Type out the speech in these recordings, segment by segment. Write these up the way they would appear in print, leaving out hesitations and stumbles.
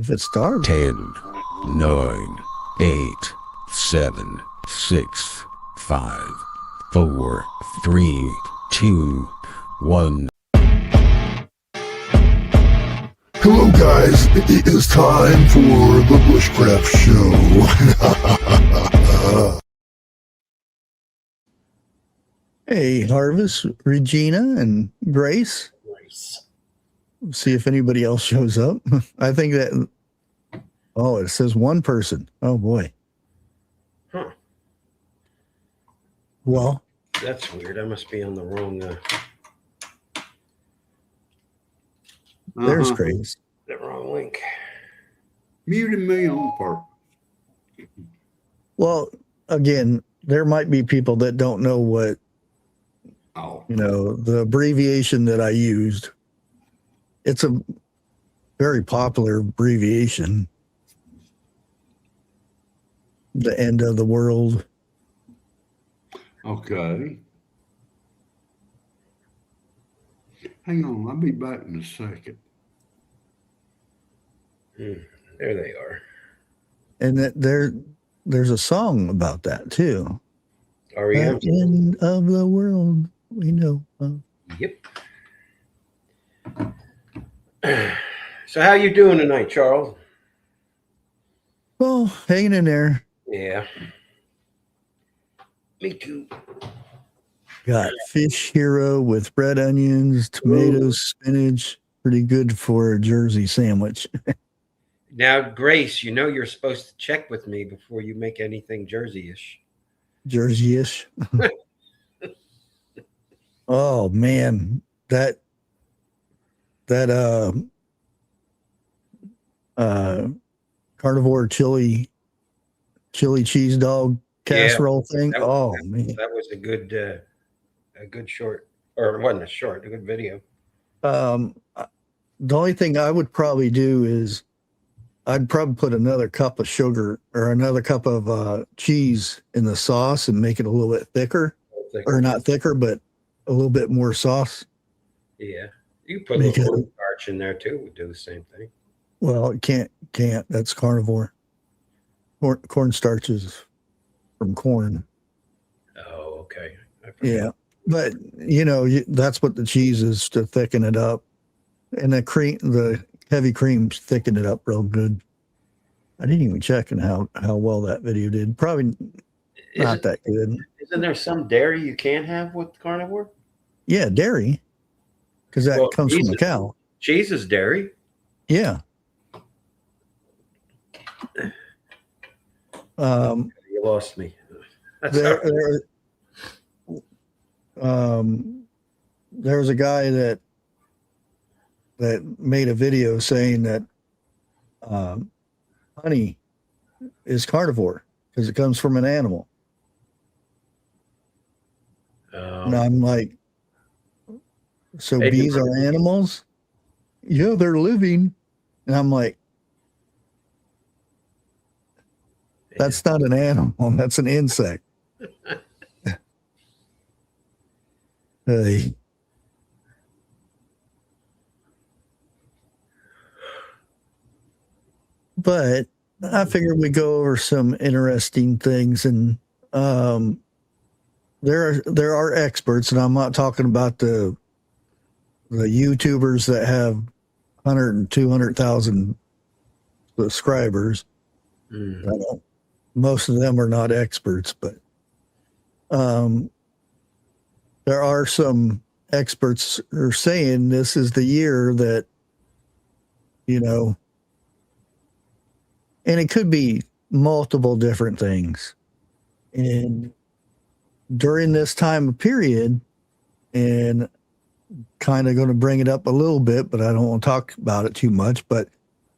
If it starts. 10, 9, 8, 7, 6, 5, 4, 3, 2, 1. Hello guys, it is time for the Bushcraft Show. Hey, Harvest, Regina, and Grace. See if anybody else shows up. I think that, oh, it says one person. Oh, boy. Huh. Well. That's weird. I must be on the wrong. There's Grace. The wrong link. Muted me on purpose. Well, again, there might be people that don't know what, you know, the abbreviation that I used. It's a very popular abbreviation. The end of the world. Okay. Hang on, I'll be back in a second. There they are. And that there's a song about that too. RELIANCE. The end of the world, we know. Yep. So how you doing tonight, Charles? Well, hanging in there. Yeah. Me too. Got fish hero with red onions, tomatoes, spinach. Pretty good for a Jersey sandwich. Now, Grace, you know you're supposed to check with me before you make anything Jersey-ish. Jersey-ish. Oh man, that carnivore chili cheese dog casserole thing. Man, that was a good short, or it wasn't a short, a good video. The only thing I would probably do is I'd probably put another cup of sugar or another cup of cheese in the sauce and make it a little bit thicker. Or not thicker, but a little bit more sauce. Yeah, you put a little cornstarch in there too. Would do the same thing. Well, it can't. That's carnivore. Cornstarch is from corn. Oh, okay. Yeah, but you know that's what the cheese is to thicken it up, and the heavy creams thicken it up real good. I didn't even check on how well that video did. Probably not that good. Isn't there some dairy you can't have with carnivore? Yeah, dairy, because that comes from a cow. Cheese is dairy. Yeah. You lost me. There was a guy that made a video saying that honey is carnivore because it comes from an animal. And I'm like, so bees are animals? Yeah, they're living. And I'm like, that's not an animal. That's an insect. Hey. But I figured we'd go over some interesting things, and there are experts, and I'm not talking about the YouTubers that have 100 and 200,000 subscribers. Most of them are not experts, but there are some experts who are saying this is the year that, you know, and it could be multiple different things. And during this time of period, and kind of going to bring it up a little bit, but I don't want to talk about it too much, but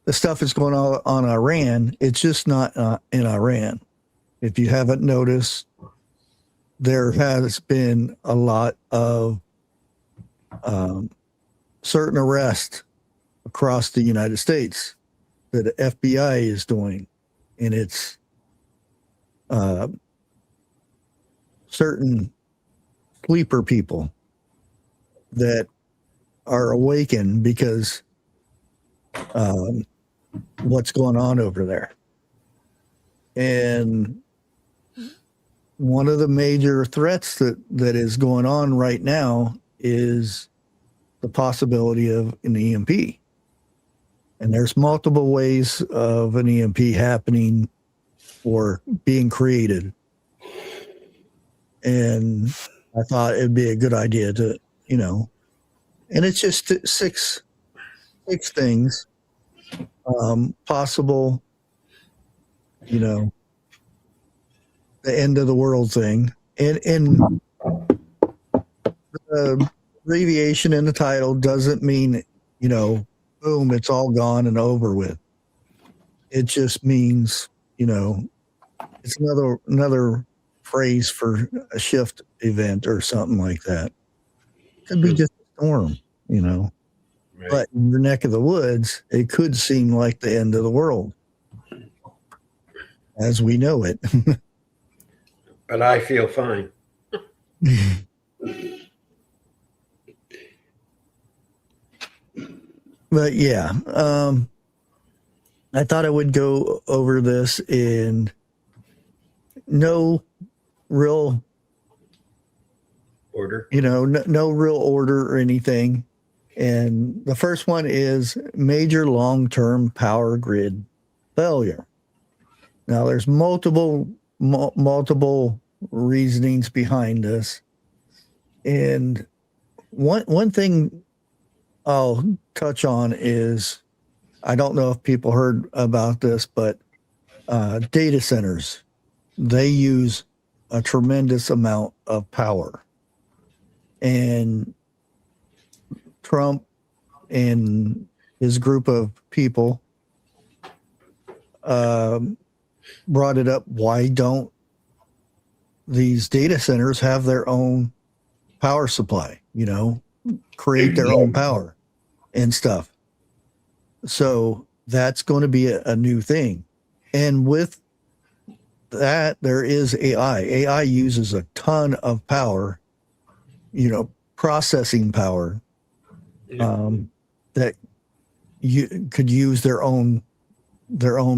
the stuff that's going on Iran, it's just not in Iran. If you haven't noticed, there has been a lot of certain arrests across the United States that the FBI is doing, and it's certain sleeper people that are awakened because what's going on over there. And one of the major threats that is going on right now is the possibility of an EMP. And there's multiple ways of an EMP happening or being created. And I thought it'd be a good idea to, and it's just six things possible, the end of the world thing. And the abbreviation in the title doesn't mean, boom, it's all gone and over with. It just means, it's another phrase for a shift event or something like that. Could be just a storm, Right. But in your neck of the woods, it could seem like the end of the world as we know it. But I feel fine. But yeah, I thought I would go over this in no real Order. no real order or anything. And the first one is major long-term power grid failure. Now there's multiple reasonings behind this. And one thing I'll touch on is, I don't know if people heard about this, but data centers, they use a tremendous amount of power. And Trump and his group of people brought it up. Why don't these data centers have their own power supply, create their own power and stuff? So that's going to be a new thing. And with that, there is AI. AI uses a ton of power, processing power, that you could use their own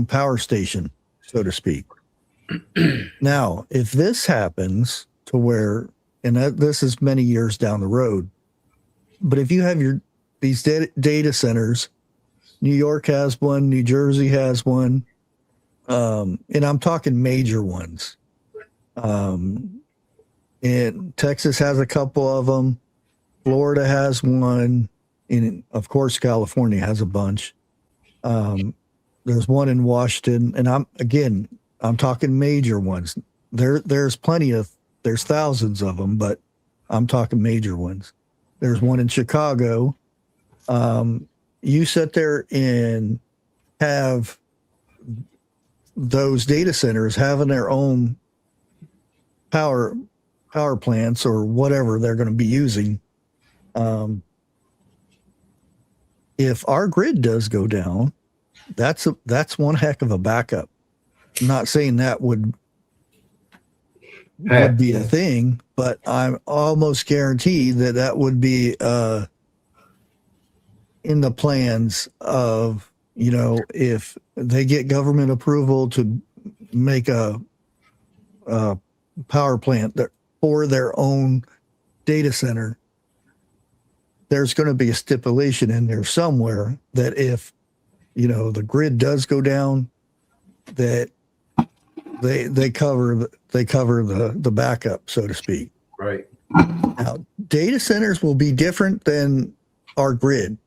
power station, so to speak. Now, if this happens to where, and this is many years down the road, but if you have these data centers, New York has one, New Jersey has one, and I'm talking major ones. And Texas has a couple of them. Florida has one. And of course, California has a bunch. There's one in Washington, and I'm talking major ones. There's thousands of them, but I'm talking major ones. There's one in Chicago. You sit there and have those data centers having their own power plants or whatever they're going to be using. If our grid does go down, that's one heck of a backup. I'm not saying that would be a thing, but I'm almost guaranteed that would be in the plans of, if they get government approval to make a power plant for their own data center, there's going to be a stipulation in there somewhere that if, the grid does go down, that they cover the backup, so to speak. Right. Now, data centers will be different than our grid.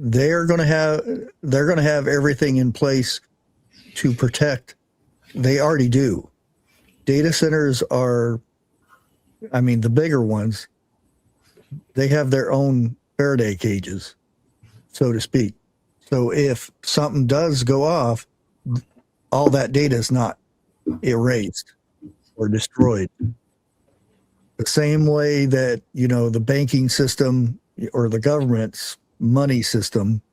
They're going to have everything in place to protect. They already do. Data centers are, the bigger ones, they have their own Faraday cages, so to speak. So if something does go off, all that data is not erased or destroyed. The same way that, the banking system or the government's money system,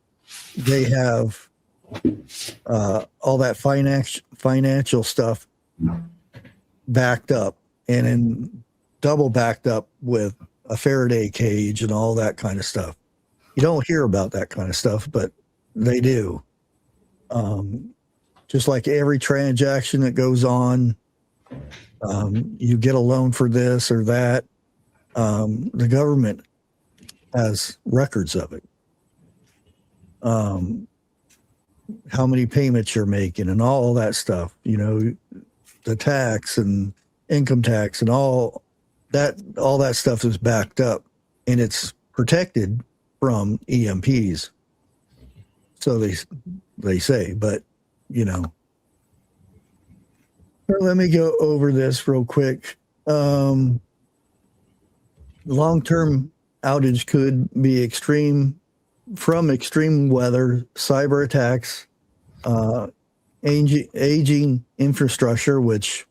they have all that financial stuff backed up and then double backed up with a Faraday cage and all that kind of stuff. You don't hear about that kind of stuff, but they do. Just like every transaction that goes on, you get a loan for this or that. The government has records of it. How many payments you're making and all that stuff, you know, the tax and income tax and all that stuff is backed up and it's protected from EMPs. So they say, but you know, let me go over this real quick. Long-term outage could be extreme weather, cyber attacks, aging infrastructure, which,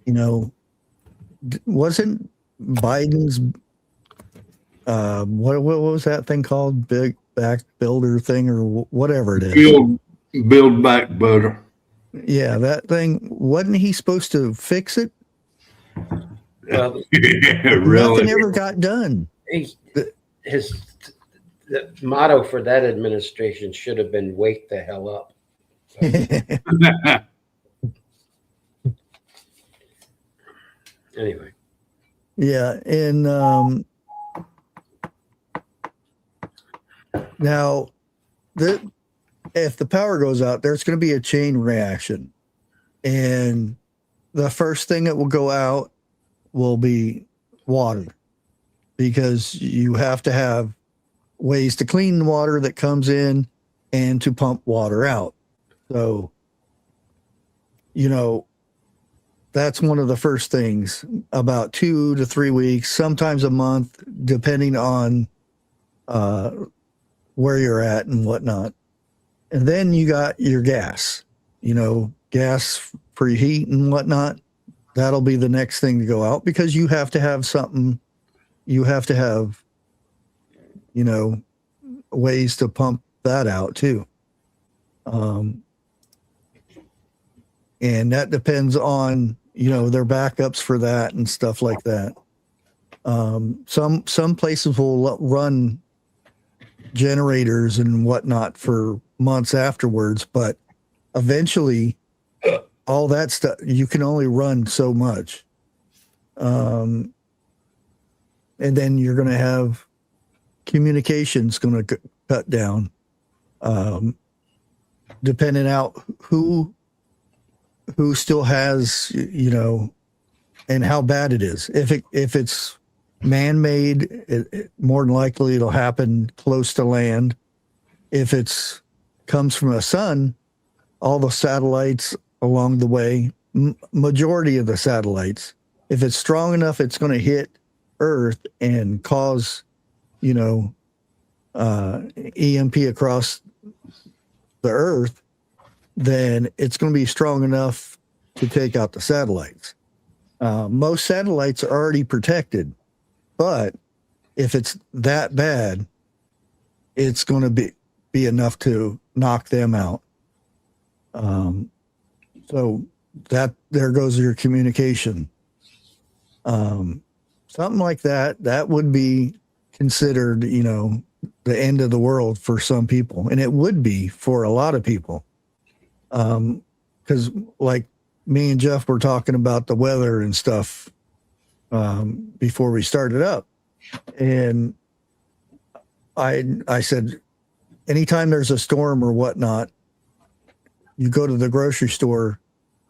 you know, wasn't Biden's, what was that thing called? Big back builder thing or whatever it is. Build back better. Yeah, that thing, wasn't he supposed to fix it? Well, Yeah, really. Nothing ever got done. the motto for that administration should have been "Wake the hell up." Anyway, Yeah, and now if the power goes out, there's going to be a chain reaction, and the first thing that will go out will be water, because you have to have ways to clean the water that comes in and to pump water out. So, you know, that's one of the first things, about 2 to 3 weeks, sometimes a month, depending on where you're at and whatnot. And then you got your gas, you know, gas for heat and whatnot. That'll be the next thing to go out, because you have to have something. You have to have, you know, ways to pump that out too. And that depends on, you know, their backups for that and stuff like that. Some places will run generators and whatnot for months afterwards, but eventually all that stuff, you can only run so much. And then you're going to have communications going to cut down, depending out who still has, you know, and how bad it is. If it's man-made, it more than likely it'll happen close to land. If it's comes from a sun, all the satellites along the way, majority of the satellites, if it's strong enough, it's going to hit Earth and cause, you know, EMP across the Earth, then it's going to be strong enough to take out the satellites. Most satellites are already protected, but if it's that bad, it's going to be enough to knock them out. So that there goes your communication. Something like that would be considered, you know, the end of the world for some people, and it would be for a lot of people. Because like me and Jeff were talking about the weather and stuff before we started up, and I said, anytime there's a storm or whatnot, you go to the grocery store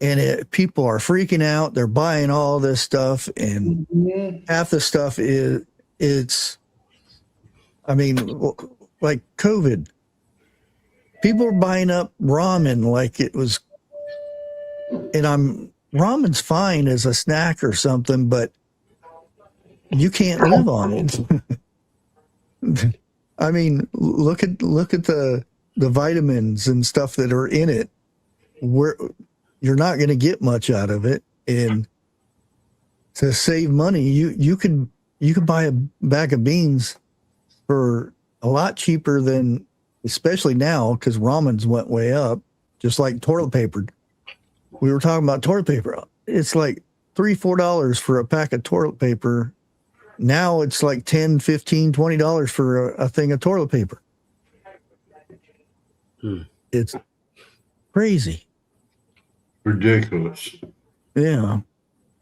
and people are freaking out. They're buying all this stuff, and half the stuff I mean, like COVID. People are buying up ramen like it was, and ramen's fine as a snack or something, but you can't live on it. I mean, look at the vitamins and stuff that are in it. You're not going to get much out of it, and to save money, you could buy a bag of beans for a lot cheaper than, especially now, because ramens went way up, just like toilet paper. We were talking about toilet paper. It's like $3-4 for a pack of toilet paper. Now it's like $10, $15, $20 for a thing of toilet paper. It's Crazy. Ridiculous. Yeah.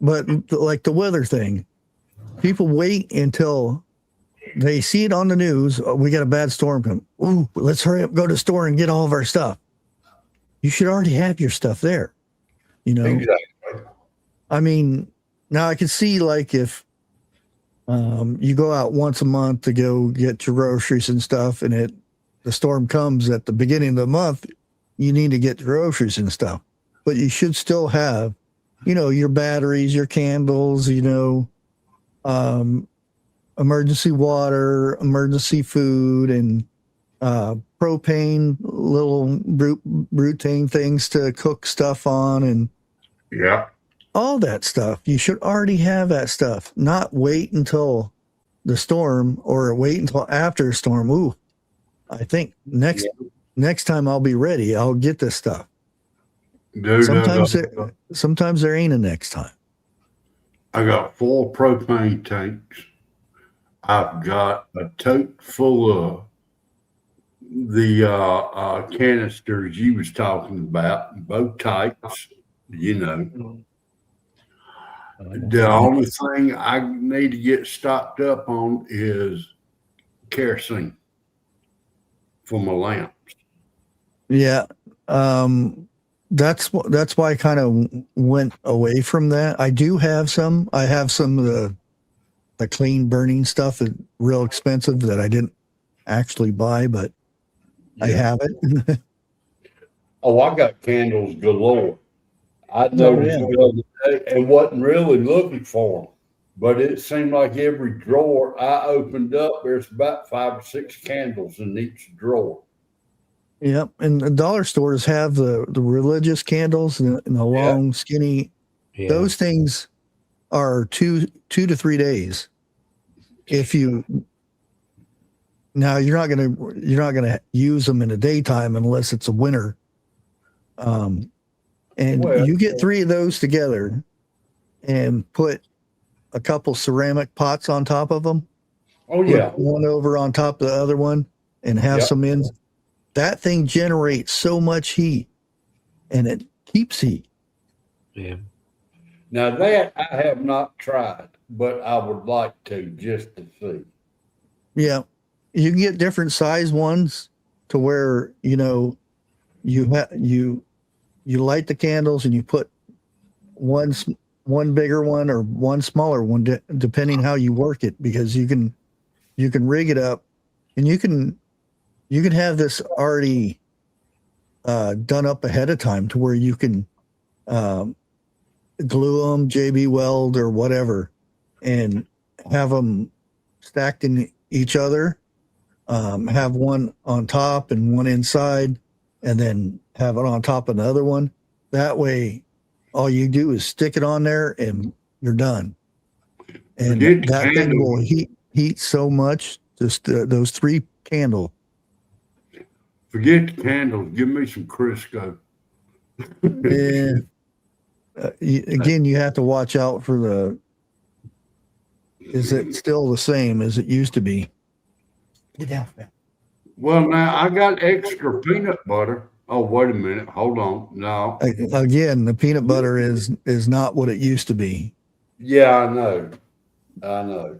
But like the weather thing, people wait until they see it on the news. Oh, we got a bad storm coming. Ooh, let's hurry up, go to the store and get all of our stuff. You should already have your stuff there. You know, Exactly. I mean, now I can see like if you go out once a month to go get your groceries and stuff, and the storm comes at the beginning of the month, you need to get groceries and stuff. But you should still have, you know, your batteries, your candles, you know, emergency water, emergency food, and propane, little butane things to cook stuff on, and Yeah. all that stuff. You should already have that stuff, not wait until the storm or wait until after a storm. Ooh, I think next time I'll be ready. I'll get this stuff. Dude, Sometimes there ain't a next time. I got 4 propane tanks. I've got a tote full of the canisters you was talking about, both types, you know. The only thing I need to get stocked up on is kerosene for my lamps. Yeah. That's why I kind of went away from that. I do have some. I have some of the clean burning stuff that's real expensive that I didn't actually buy, but I have it. Oh, I got candles galore. I noticed the other day and wasn't really looking for them, but it seemed like every drawer I opened up, there's about 5 or 6 candles in each drawer. Yep. And the dollar stores have the religious candles and the long, skinny. Yeah. Those things are 2 to 3 days. If you now you're not gonna use them in the daytime unless it's a winter. And you get 3 of those together and put a couple ceramic pots on top of them. Oh yeah, one over on top of the other one, and have some in. That thing generates so much heat, and it keeps heat. Yeah. Now that I have not tried, but I would like to just to see. Yeah, you can get different size ones to where you know you light the candles and you put one bigger one or one smaller one depending how you work it, because you can rig it up and you can have this already done up ahead of time to where you can glue them, JB weld or whatever, and have them stacked in each other, have one on top and one inside, and then have it on top of another one. That way, all you do is stick it on there and you're done. And that thing will heat so much, just those 3 candles. Forget the candles. Give me some Crisco. Yeah. Again, you have to watch out for is it still the same as it used to be? Get down. Well, now I got extra peanut butter. Oh, wait a minute. Hold on. No. Again, the peanut butter is not what it used to be. Yeah, I know.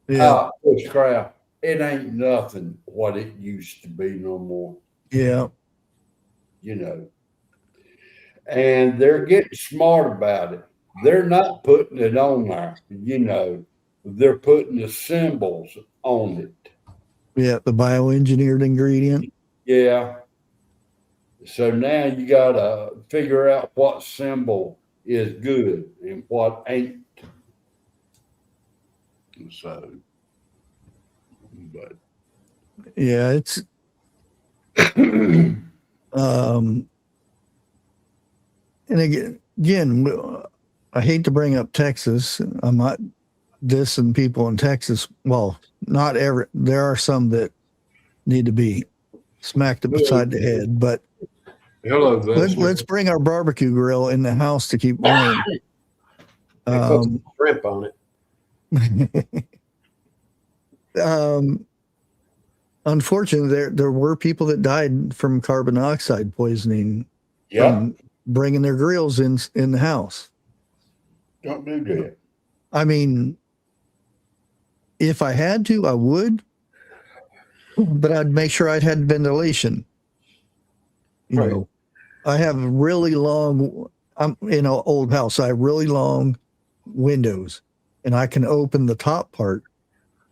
Yeah. Bushcraft, it ain't nothing what it used to be no more. Yeah. You know. And they're getting smart about it. They're not putting it on there, you know. They're putting the symbols on it. Yeah, the bioengineered ingredient. Yeah. So now you got to figure out what symbol is good and what ain't. So, but yeah, it's and again, I hate to bring up Texas. I'm not dissing people in Texas. Well, not every. There are some that need to be smacked upside the head, but hello, let's bring our barbecue grill in the house to keep warm. Put some shrimp on it. Unfortunately, there were people that died from carbon monoxide poisoning Yeah. from bringing their grills in the house. Don't do that. I mean, if I had to, I would, but I'd make sure I'd had ventilation. You Right. know, I have really long, I'm in an old house. I have really long windows, and I can open the top part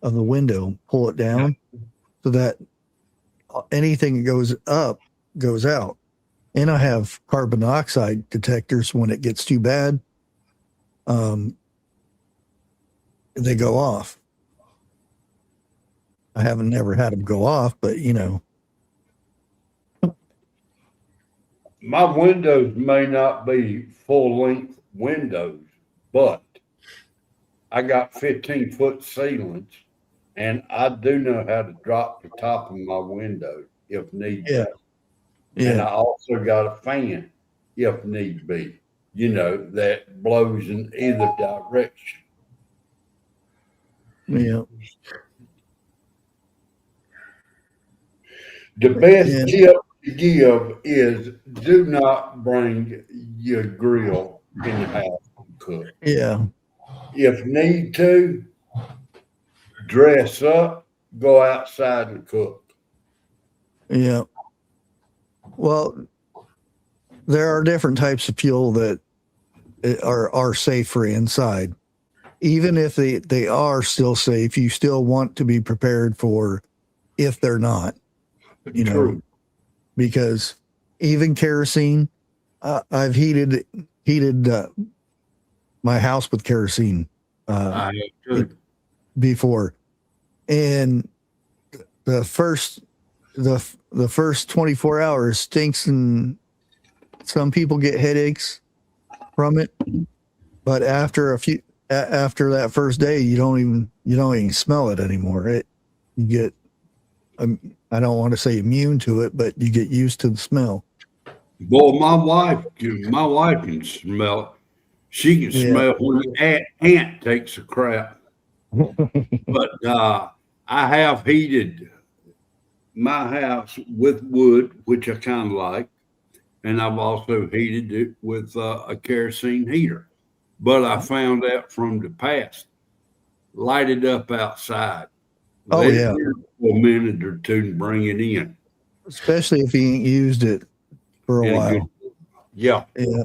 of the window, pull it down so that anything that goes up goes out. And I have carbon dioxide detectors when it gets too bad. They go off. I haven't never had them go off, but you know. My windows may not be full length windows, but I got 15-foot ceilings, and I do know how to drop the top of my window if need be. Yeah. And Yeah. I also got a fan if need be, you know, that blows in either direction. Yeah. The best Yeah. tip to give is do not bring your grill in the house to cook. Yeah. If need to, dress up, go outside and cook. Yeah. Well, there are different types of fuel that are safe for inside. Even if they are still safe, you still want to be prepared for if they're not, you know, True. because even kerosene, I've heated my house with kerosene I have to. before, and the first 24 hours stinks, and some people get headaches from it. But after that first day, you don't even smell it anymore. You get, I don't want to say immune to it, but you get used to the smell. Boy, my wife can smell it. She can smell when an ant takes a crap. But I have heated my house with wood, which I kind of like, and I've also heated it with a kerosene heater. But I found out from the past, light it up outside. Oh, Let yeah. it burn for a minute or two and bring it in. Especially if you ain't used it for a In a while. good- Yeah. Yeah.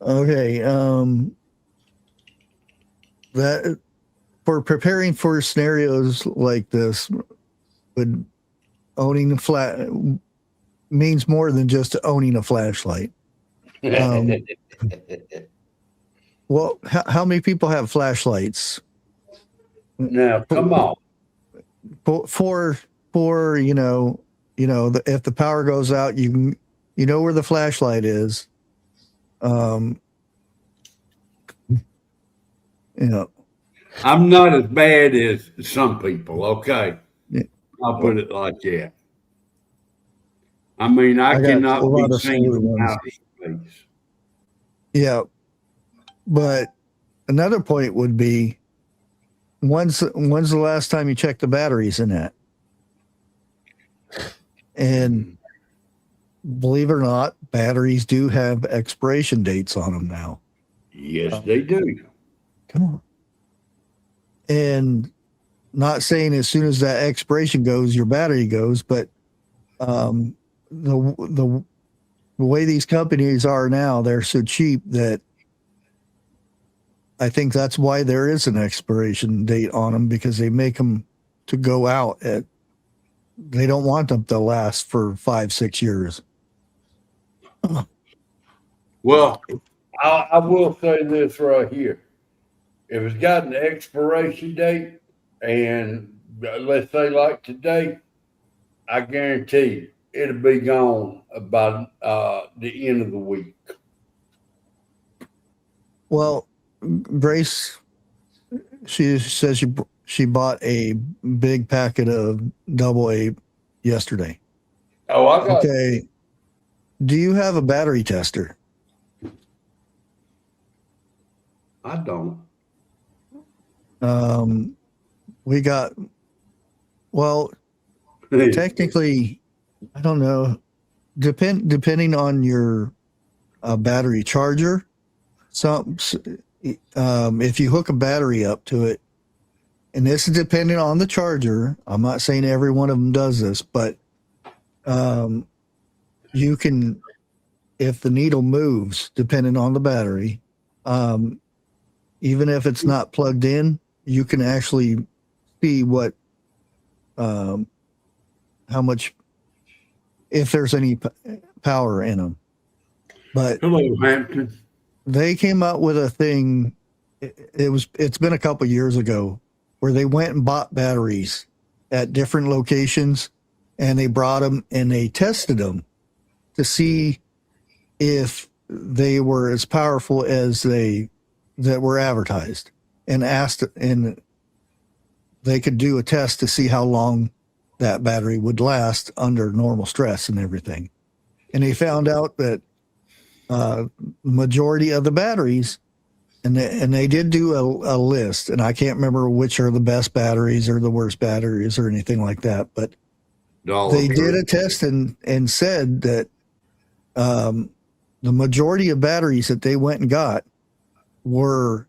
Okay. That for preparing for scenarios like this, would owning a flat means more than just owning a flashlight. Well, how many people have flashlights? Now, come on. For if the power goes out, you know where the flashlight is. You know, I'm not as bad as some people, okay? Yeah. I'll put it like that. I mean, I got cannot a lot be of seen solar from ones. outer space. yeah, but another point would be, when's the last time you checked the batteries in that? And believe it or not, batteries do have expiration dates on them now. Yes, they do. Come on. And not saying as soon as that expiration goes, your battery goes, but the way these companies are now, they're so cheap that I think that's why there is an expiration date on them, because they make them to go out at, they don't want them to last for 5-6 years. Well, I will say this right here. If it's got an expiration date, and let's say like today, I guarantee you it'll be gone by the end of the week. Well, Grace, she says she bought a big packet of AA yesterday. Oh, I got Okay. Do you have a battery tester? I don't. We got, well, technically, I don't know. depending on your battery charger, if you hook a battery up to it, and this is depending on the charger. I'm not saying every one of them does this, but you can, if the needle moves, depending on the battery, even if it's not plugged in, you can actually see what, how much, if there's any power in them. But Hello, Hampton. they came out with a thing. It's been a couple years ago where they went and bought batteries at different locations, and they brought them and they tested them to see if they were as powerful as that were advertised, and they could do a test to see how long that battery would last under normal stress and everything. And they found out that majority of the batteries, and they did do a list, and I can't remember which are the best batteries or the worst batteries or anything like that, but they did a test and said that the majority of batteries that they went and got were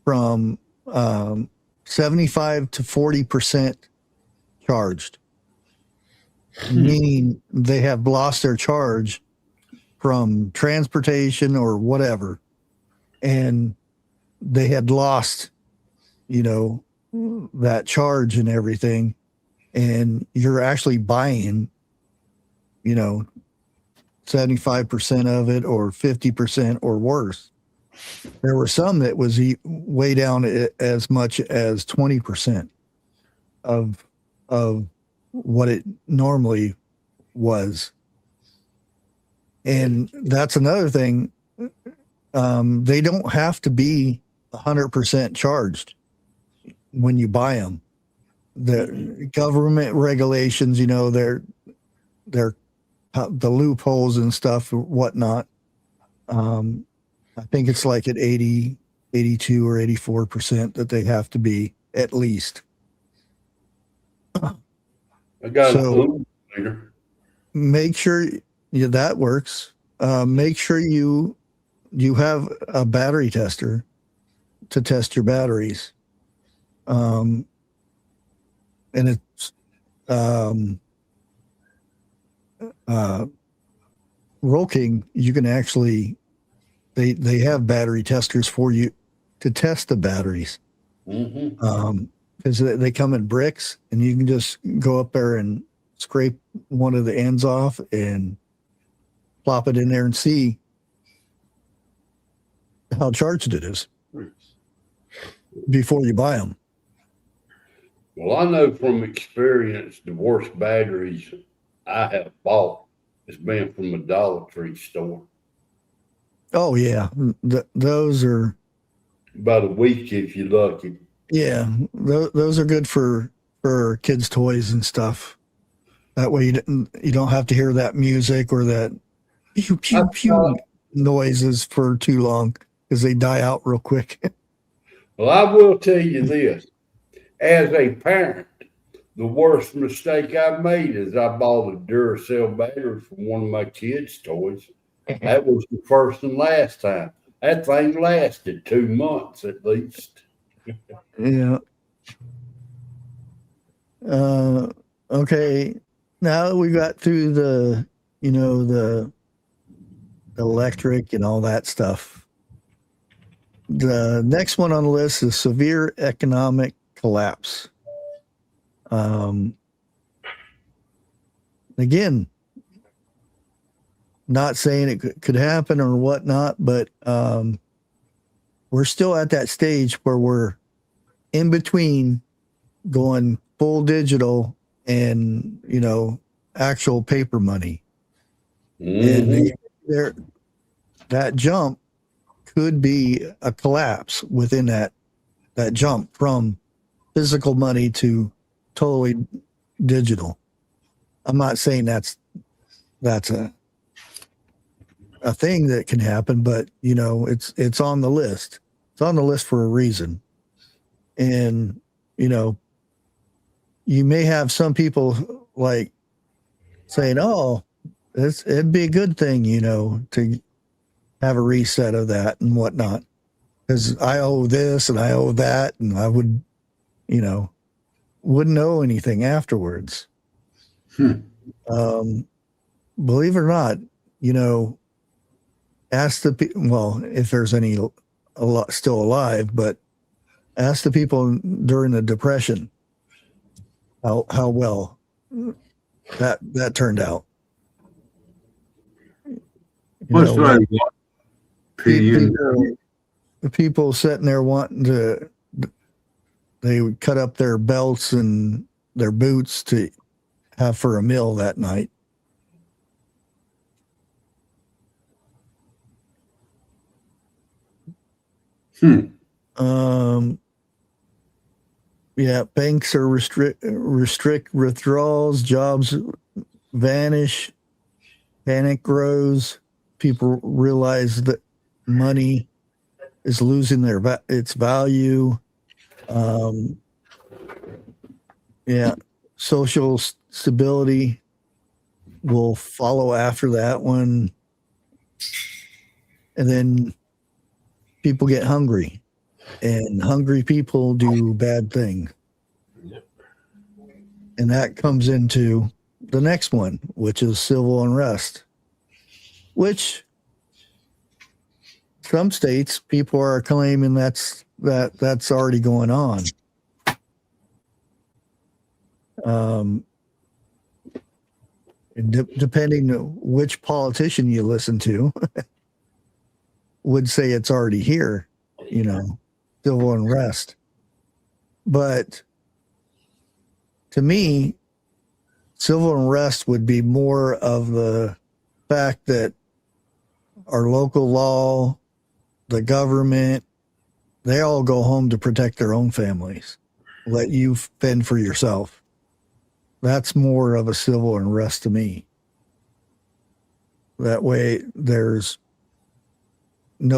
from 75 to 40% charged, meaning they have lost their charge from transportation or whatever, and they had lost, that charge and everything, and you're actually buying, 75% of it or 50% or worse. There were some that was way down as much as 20% of what it normally was. And that's another thing. They don't have to be 100% charged when you buy them. The government regulations, they're the loopholes and stuff, or whatnot. I think it's like at 80, 82 or 84% that they have to be at least. I got so make sure that works. Make sure you have a battery tester to test your batteries. And it's Roll King, you can actually they have battery testers for you to test the batteries. Because they come in bricks, and you can just go up there and scrape one of the ends off and plop it in there and see how charged it is before you buy them. Well, I know from experience, the worst batteries I have bought has been from a Dollar Tree store. Oh yeah, those are about a week if you're lucky. Yeah, those are good for kids' toys and stuff. That way you don't have to hear that music or that pew pew pew noises for too long, because they die out real quick. Well, I will tell you this. As a parent, the worst mistake I made is I bought a Duracell battery for one of my kids' toys. That was the first and last time. That thing lasted 2 months at least. Yeah. Okay. Now we got through the electric and all that stuff. The next one on the list is severe economic collapse. Again, not saying it could happen or whatnot, but we're still at that stage where we're in between going full digital and, actual paper money. And that jump could be a collapse within that jump from physical money to totally digital. I'm not saying that's a thing that can happen, but it's on the list. It's on the list for a reason. And you may have some people like saying, "Oh, it'd be a good thing, to have a reset of that and whatnot. Because I owe this and I owe that, and I would, wouldn't owe anything afterwards. Believe it or not, ask the people, if there's any still alive, but ask the people during the Depression how well that turned out. What's like people sitting there wanting to, they would cut up their belts and their boots to have for a meal that night. Yeah, banks are restrict withdrawals, jobs vanish, panic grows. People realize that money is losing its value. Yeah, social stability will follow after that one, and then people get hungry, and hungry people do bad things. And that comes into the next one, which is civil unrest, which some states people are claiming that's already going on. Depending on which politician you listen to, would say it's already here, civil unrest. But to me, civil unrest would be more of the fact that our local law, the government, they all go home to protect their own families. Let you fend for yourself. That's more of a civil unrest to me. That way there's there's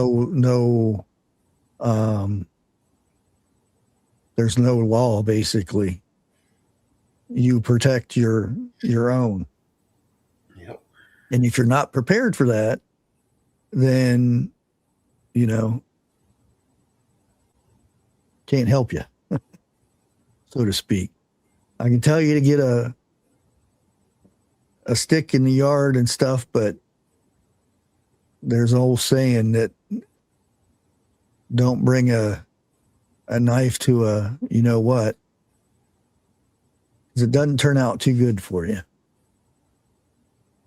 no law, basically. You protect your own. Yep. And if you're not prepared for that, then, can't help you, so to speak. I can tell you to get a stick in the yard and stuff, but there's an old saying that don't bring a knife to a what, because it doesn't turn out too good for you.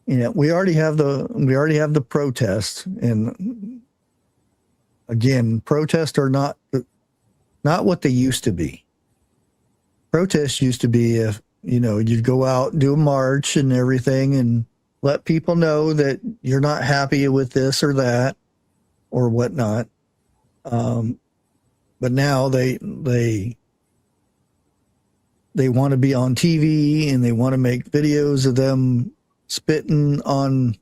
We already have the protests, and again, protests are not what they used to be. Protests used to be if you'd go out and do a march and everything and let people know that you're not happy with this or that or whatnot. But now they want to be on TV, and they want to make videos of them spitting on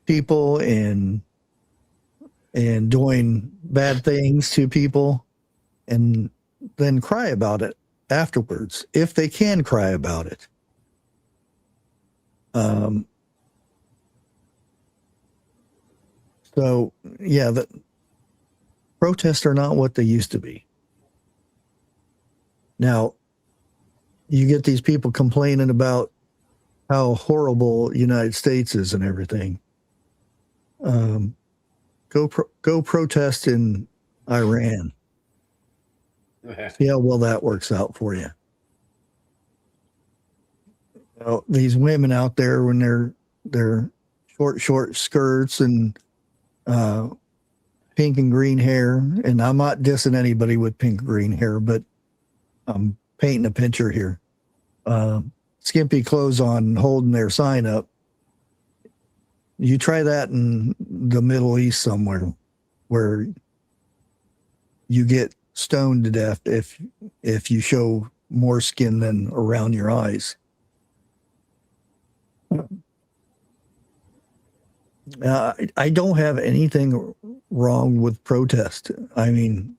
people and doing bad things to people, and then cry about it afterwards, if they can cry about it. So yeah, the protests are not what they used to be. Now, you get these people complaining about how horrible the United States is and everything. Go protest in Iran. See how well that works out for you. These women out there, when they're short skirts and pink and green hair, and I'm not dissing anybody with pink and green hair, but I'm painting a picture here. Skimpy clothes on, holding their sign up. You try that in the Middle East somewhere, where you get stoned to death if you show more skin than around your eyes. I don't have anything wrong with protest. I mean,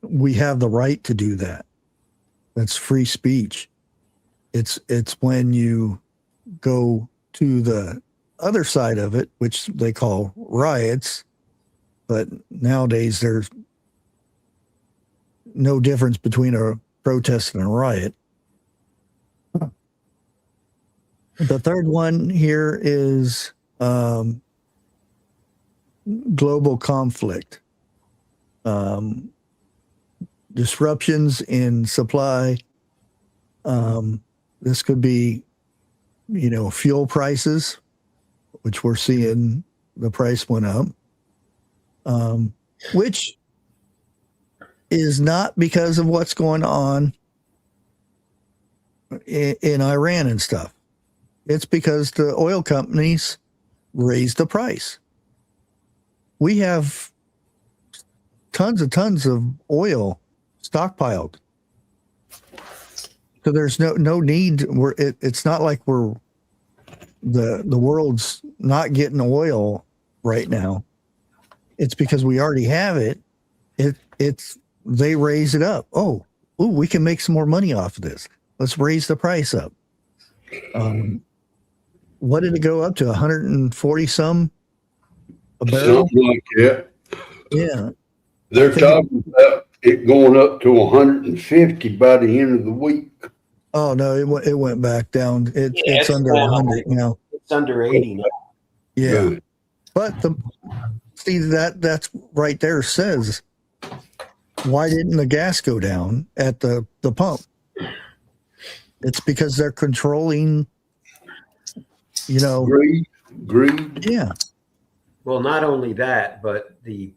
we have the right to do that. That's free speech. It's when you go to the other side of it, which they call riots, but nowadays there's no difference between a protest and a riot. The third one here is global conflict. Disruptions in supply. This could be, fuel prices, which we're seeing the price went up, which is not because of what's going on in Iran and stuff. It's because the oil companies raised the price. We have tons of oil stockpiled. So there's no need. It's not like the world's not getting oil right now. It's because we already have it. They raise it up. Oh, we can make some more money off of this. Let's raise the price up. What did it go up to? 140 some a barrel? Something like that. Yeah. They're talking about it going up to 150 by the end of the week. Oh no, it went back down. It's under 100 now. It's under 80 now. Yeah. Good. But that's right there says, why didn't the gas go down at the pump? It's because they're controlling, Greed. Yeah. Well, not only that, but the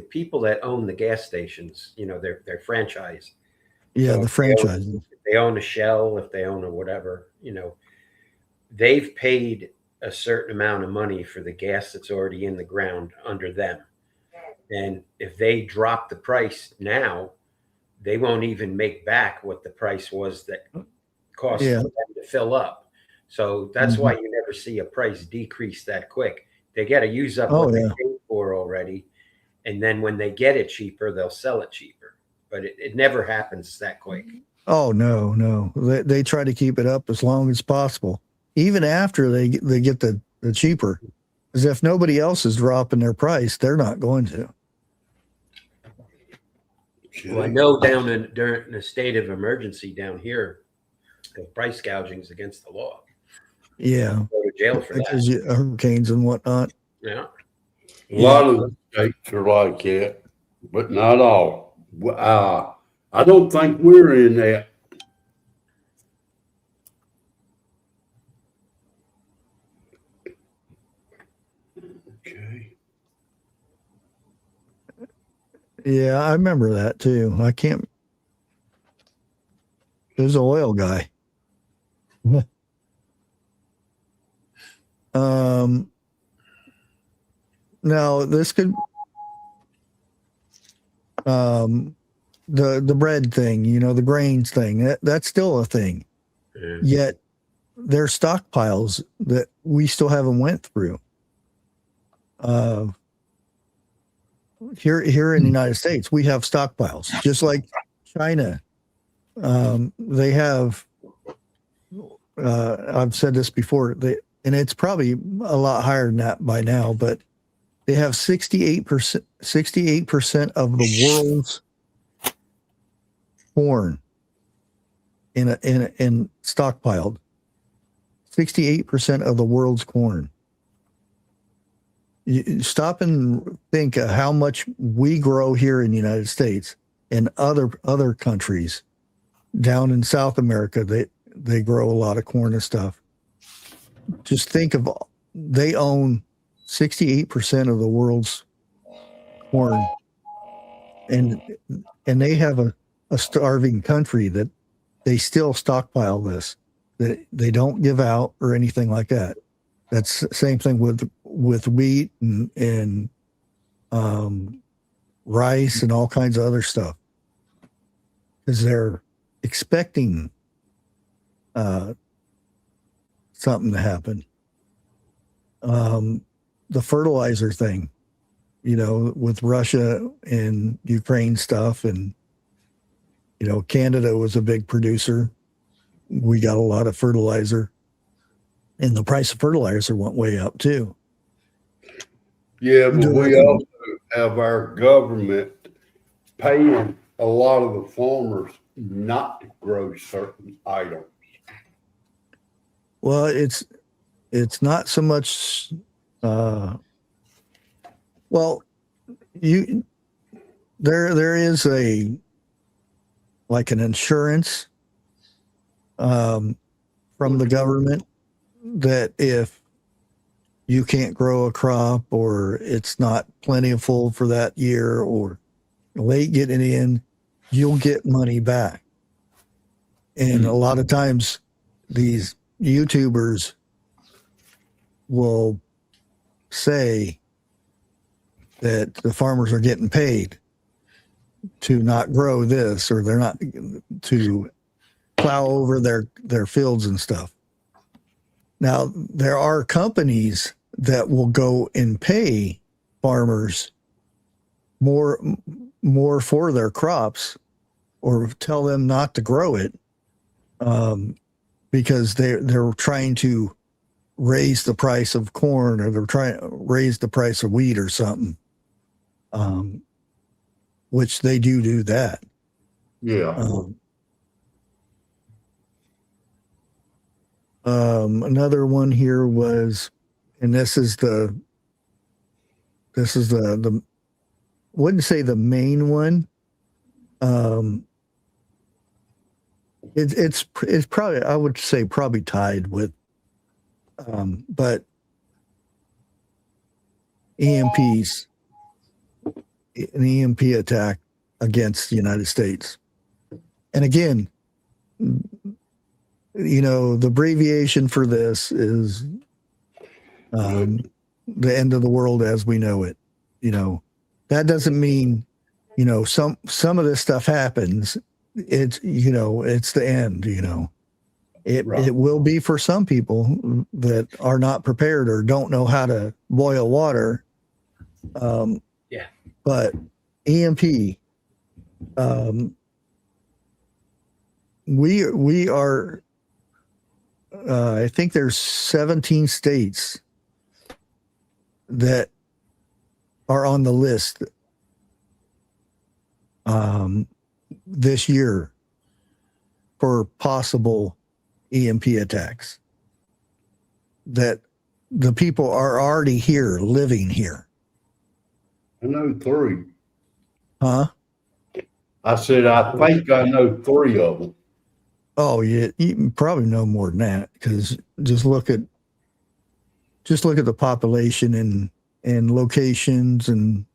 people that own the gas stations, they're franchise. Yeah, So the franchise. If they own a Shell, if they own a whatever, they've paid a certain amount of money for the gas that's already in the ground under them. And if they drop the price now, they won't even make back what the price was that cost them to fill up. So that's why you never see a price decrease that quick. They got to use up what they paid for already. And then when they get it cheaper, they'll sell it cheaper. But it never happens that quick. Oh, no. They try to keep it up as long as possible, even after they get the cheaper. Because if nobody else is dropping their price, they're not going to. Well, I know during a state of emergency down here, the price gouging is against the law. Yeah. Go to jail for Because that. hurricanes and whatnot. Yeah. A lot of the states are like that, but not all. I don't think we're in that. Okay. Yeah, I remember that too. I can't. There's an oil guy. Now this could the bread thing, the grains thing, that's still a thing. Yeah. Yet there's stockpiles that we still haven't went through. Here in the United States, we have stockpiles, just like China. They have. I've said this before, and it's probably a lot higher than that by now, but they have 68% of the world's corn in stockpiled. 68% of the world's corn. You stop and think of how much we grow here in the United States and other countries down in South America. They grow a lot of corn and stuff. Just think of, they own 68% of the world's corn, and they have a starving country that they still stockpile this, that they don't give out or anything like that. That's the same thing with wheat and rice and all kinds of other stuff, because they're expecting something to happen. The fertilizer thing, with Russia and Ukraine stuff, and Canada was a big producer. we got a lot of fertilizer, and the price of fertilizer went way up too. Yeah, but we also have our government paying a lot of the farmers not to grow certain items. Well, it's not so much. Well, there is a like an insurance from the government that if you can't grow a crop or it's not plentiful for that year or late getting in, you'll get money back. And a lot of times these YouTubers will say that the farmers are getting paid to not grow this, or they're not to plow over their fields and stuff. Now, there are companies that will go and pay farmers more for their crops or tell them not to grow it because they're trying to raise the price of corn, or they're trying to raise the price of wheat or something, which they do that. Yeah. Another one here was, and this is the wouldn't say the main one. It's probably, I would say probably tied with, but EMPs, an EMP attack against the United States. And again, you know, the abbreviation for this is the end of the world as we know it. You know, that doesn't mean, you know, some of this stuff happens. It's, you know, it's the end, you know. It will be for some people that are not prepared or don't know how to boil water. Yeah. But EMP, we are, I think there's 17 states that are on the list this year for possible EMP attacks, that the people are already here, living here. I know 3. Huh? I said, I think I know 3 of them. Oh, yeah, you probably know more than that, because just look at the population and locations and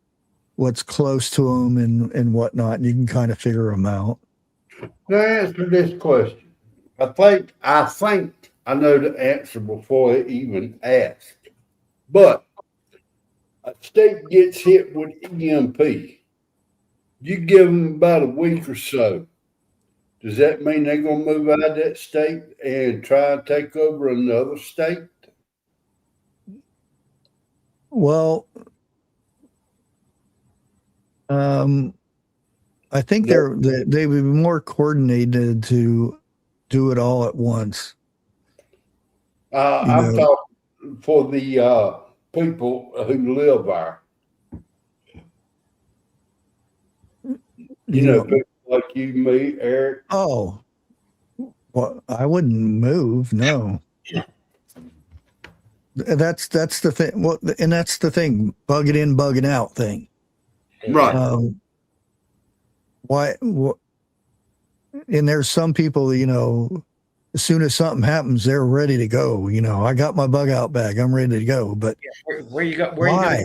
what's close to them and whatnot. And you can kind of figure them out. Now answer this question. I think I know the answer before I even asked. But a state gets hit with EMP. You give them about a week or so. Does that mean they're going to move out of that state and try and take over another state? Well, I think they would be more coordinated to do it all at once. I'm talking for the people who live there. You know, people like you, me, Eric. Oh, well, I wouldn't move. No. That's the thing. Well, and that's the thing. Bug it in, bug it out thing. Right. Why? And there's some people, you know, as soon as something happens, they're ready to go. You know, I got my bug out bag. I'm ready to go. But where you go? why?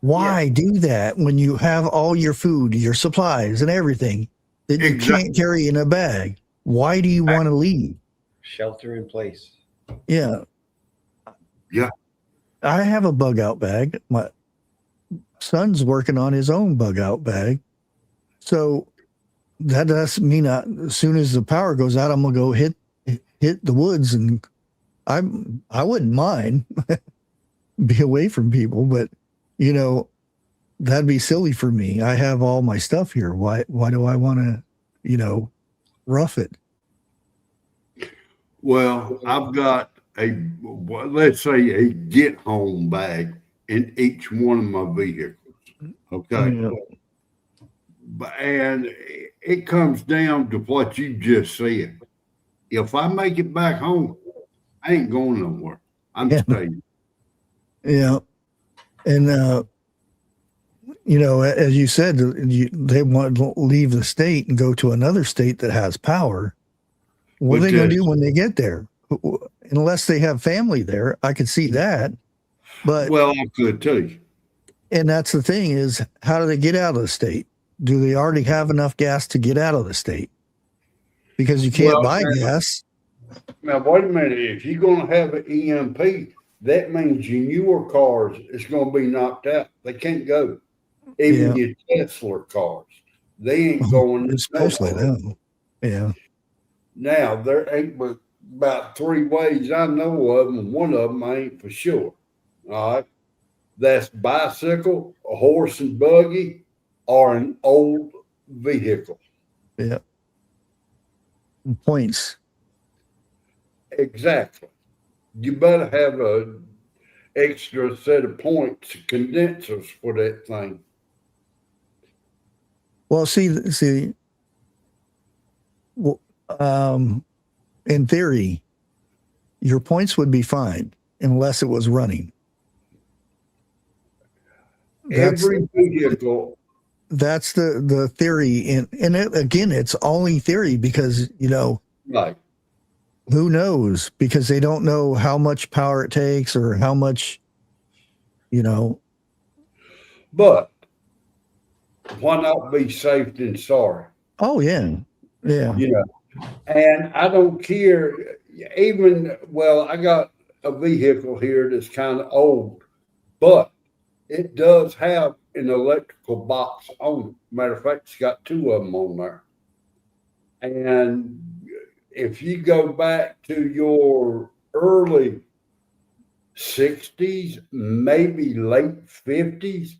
Why do that when you have all your food, your supplies, and everything that you can't carry in a bag? Why do you want to leave? Shelter in place. Yeah. Yeah. I have a bug out bag. My son's working on his own bug out bag. So that doesn't mean as soon as the power goes out, I'm going to go hit the woods, and I wouldn't mind be away from people, but you know, that'd be silly for me. I have all my stuff here. Why do I want to, you know, rough it? Well, I've got let's say a get home bag in each one of my vehicles. Okay. Yeah. And it comes down to what you just said. If I make it back home, I ain't going nowhere. I'm Yeah. staying. Yeah. And, as you said, they want to leave the state and go to another state that has power. What are they going to do when they get there? Unless they have family there, I could see that. But well, I could too. And that's the thing is, how do they get out of the state? Do they already have enough gas to get out of the state? Because you can't buy gas. Now, wait a minute. If you're going to have an EMP, that means your newer cars is going to be knocked out. They can't go. Even your Tesla cars, they ain't going. Especially them. Yeah. Now, there ain't but about 3 ways I know of them. One of them I ain't for sure. All right. That's bicycle, a horse and buggy, or an old vehicle. Yeah. Points. Exactly. You better have a extra set of points, condensers for that thing. Well, see, in theory, your points would be fine unless it was running. Every vehicle. That's the theory. And again, it's only theory because, Right. Who knows? Because they don't know how much power it takes or how much, But why not be safe than sorry? Oh, yeah. Yeah. And I don't care. I got a vehicle here that's kind of old, but it does have an electrical box on it. Matter of fact, it's got 2 of them on there. And if you go back to your early 60s, maybe late 50s,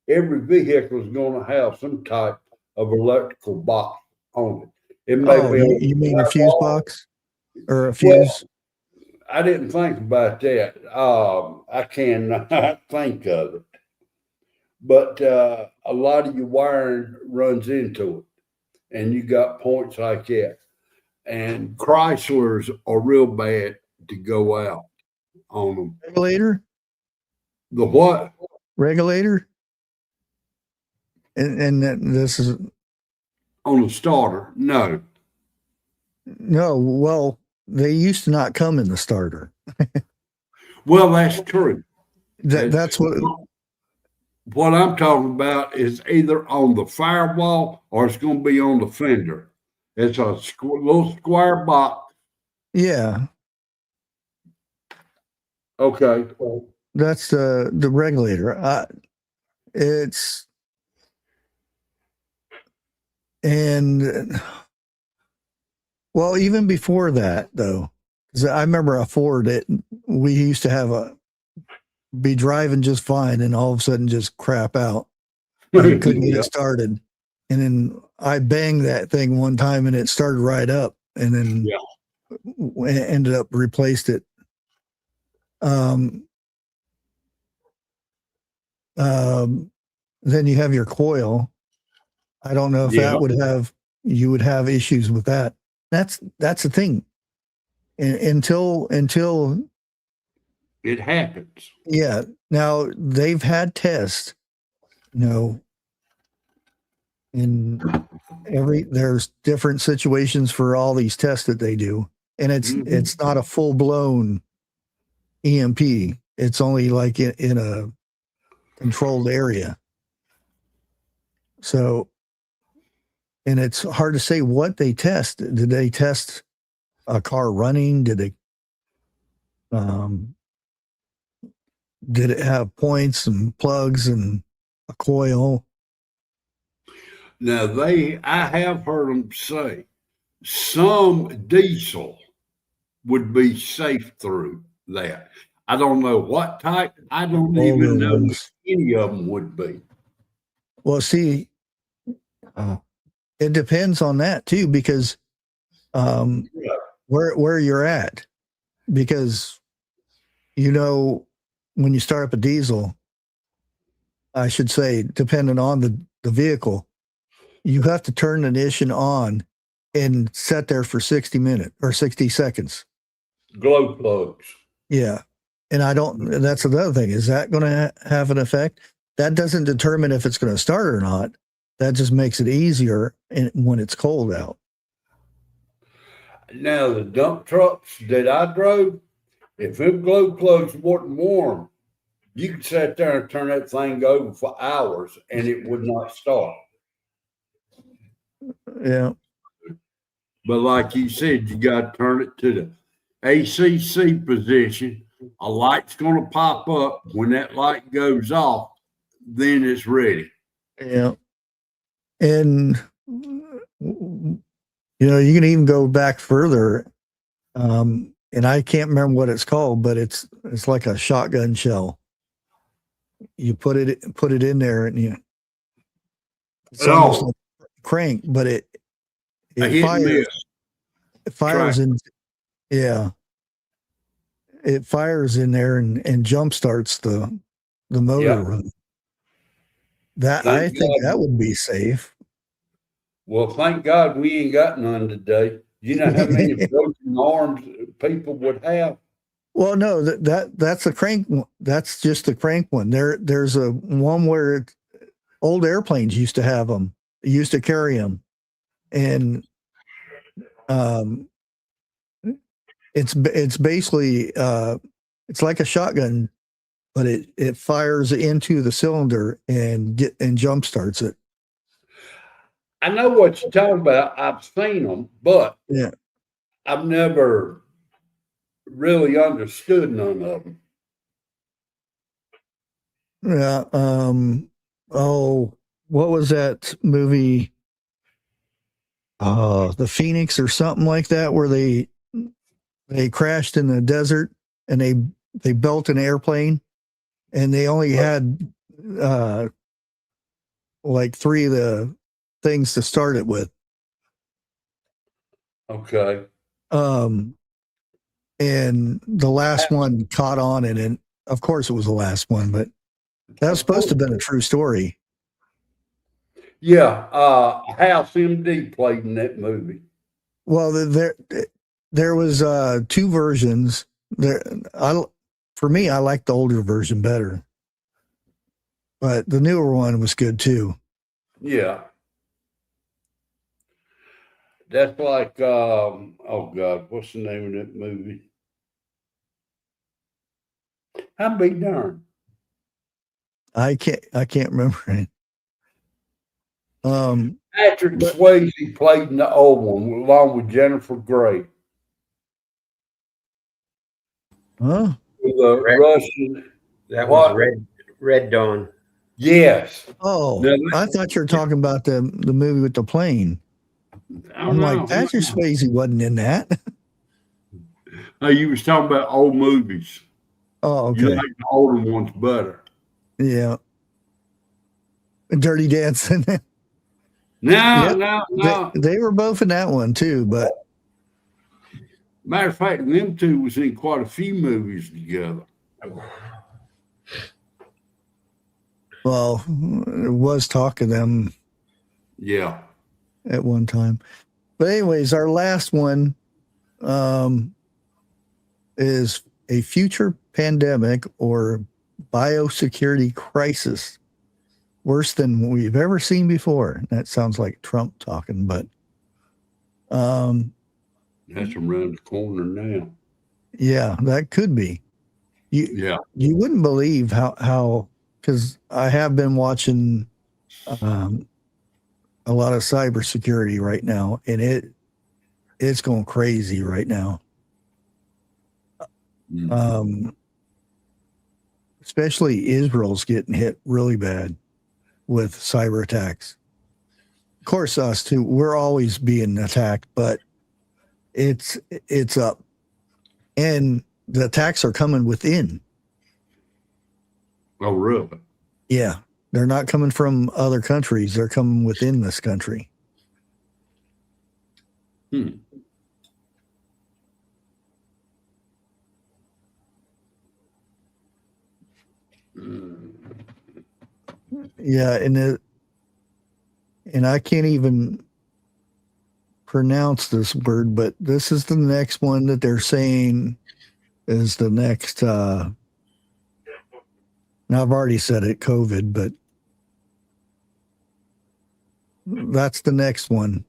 every vehicle is going to have some type of electrical box on it. It may be. You mean a fuse box or a fuse? Well, I didn't think about that. I cannot think of it. But a lot of your wiring runs into it, and you got points like that. And Chryslers are real bad to go out on them. Regulator? The what? Regulator? And this is on the starter. No. Well, they used to not come in the starter. Well, that's true. That's what I'm talking about is either on the firewall or it's going to be on the fender. It's a little square box. Yeah. Okay. That's the regulator. Even before that, though, because I remember a Ford that we used to be driving just fine, and all of a sudden just crap out. And couldn't get it started, and then I banged that thing one time, and it started right up, and then ended up replaced it. Then you have your coil. I don't know if you would have issues with that. That's the thing. Until it happens. Yeah. Now they've had tests, there's different situations for all these tests that they do. And it's not a full blown EMP. It's only like in a controlled area. So, and it's hard to say what they test. Did they test a car running? Did it have points and plugs and a coil? Now I have heard them say some diesel would be safe through that. I don't know what type. I don't even know if any of them would be. Well, see, it depends on that too, because where you're at, because when you start up a diesel, I should say, depending on the vehicle, you have to turn the ignition on and set there for 60 minutes or 60 seconds. Glow plugs. Yeah. And that's another thing. Is that going to have an effect? That doesn't determine if it's going to start or not. That just makes it easier when it's cold out. Now, the dump trucks that I drove, if them glow plugs weren't warm, you could sit there and turn that thing over for hours and it would not start. Yeah. But like you said, you got to turn it to the ACC position. A light's going to pop up. When that light goes off, then it's ready. Yeah. And, you can even go back further. And I can't remember what it's called, but it's like a shotgun shell. You put it in there, and it's almost like a crank, but it fires. It fires in, yeah. It fires in there and jump starts the motor run. I think that would be safe. Well, thank God we ain't got none today. You know how many broken arms people would have? Well, no, that's a crank. That's just a crank one. There's a one where old airplanes used to have them, used to carry them, and it's basically it's like a shotgun, but it fires into the cylinder and jump starts it. I know what you're talking about. I've seen them, but yeah, I've never really understood none of them. Yeah. What was that movie? The Phoenix or something like that, where they crashed in the desert and they built an airplane, and they only had like 3 of the things to start it with. Okay. And the last one caught on, and of course it was the last one, but that was supposed to have been a true story. Yeah, House MD played in that movie. Well, there was 2 versions. For me, I like the older version better, but the newer one was good too. Yeah. That's like, oh God, what's the name of that movie? I'll be darned. I can't remember it. Patrick Swayze played in the old one along with Jennifer Grey. Huh? With a Russian. That was Red Dawn. Yes. Oh, I thought you were talking about the movie with the plane. I'm like, Patrick Swayze wasn't in that. No, you was talking about old movies. Oh, okay. You like the older ones better. Yeah. Dirty Dancing. No. They were both in that one too, but matter of fact, them two was in quite a few movies together. Well, there was talk of them. Yeah. At one time. But anyways, our last one is a future pandemic or biosecurity crisis worse than we've ever seen before. That sounds like Trump talking, but that's around the corner now. Yeah, that could be. You wouldn't believe how because I have been watching a lot of cybersecurity right now, and it's going crazy right now. Especially Israel's getting hit really bad with cyber attacks. Of course, us too. We're always being attacked, but it's up, and the attacks are coming within. Oh, really? Yeah. They're not coming from other countries. They're coming within this country. Yeah, and I can't even pronounce this word, but this is the next one that they're saying is the next. Now I've already said it, COVID, but that's the next one.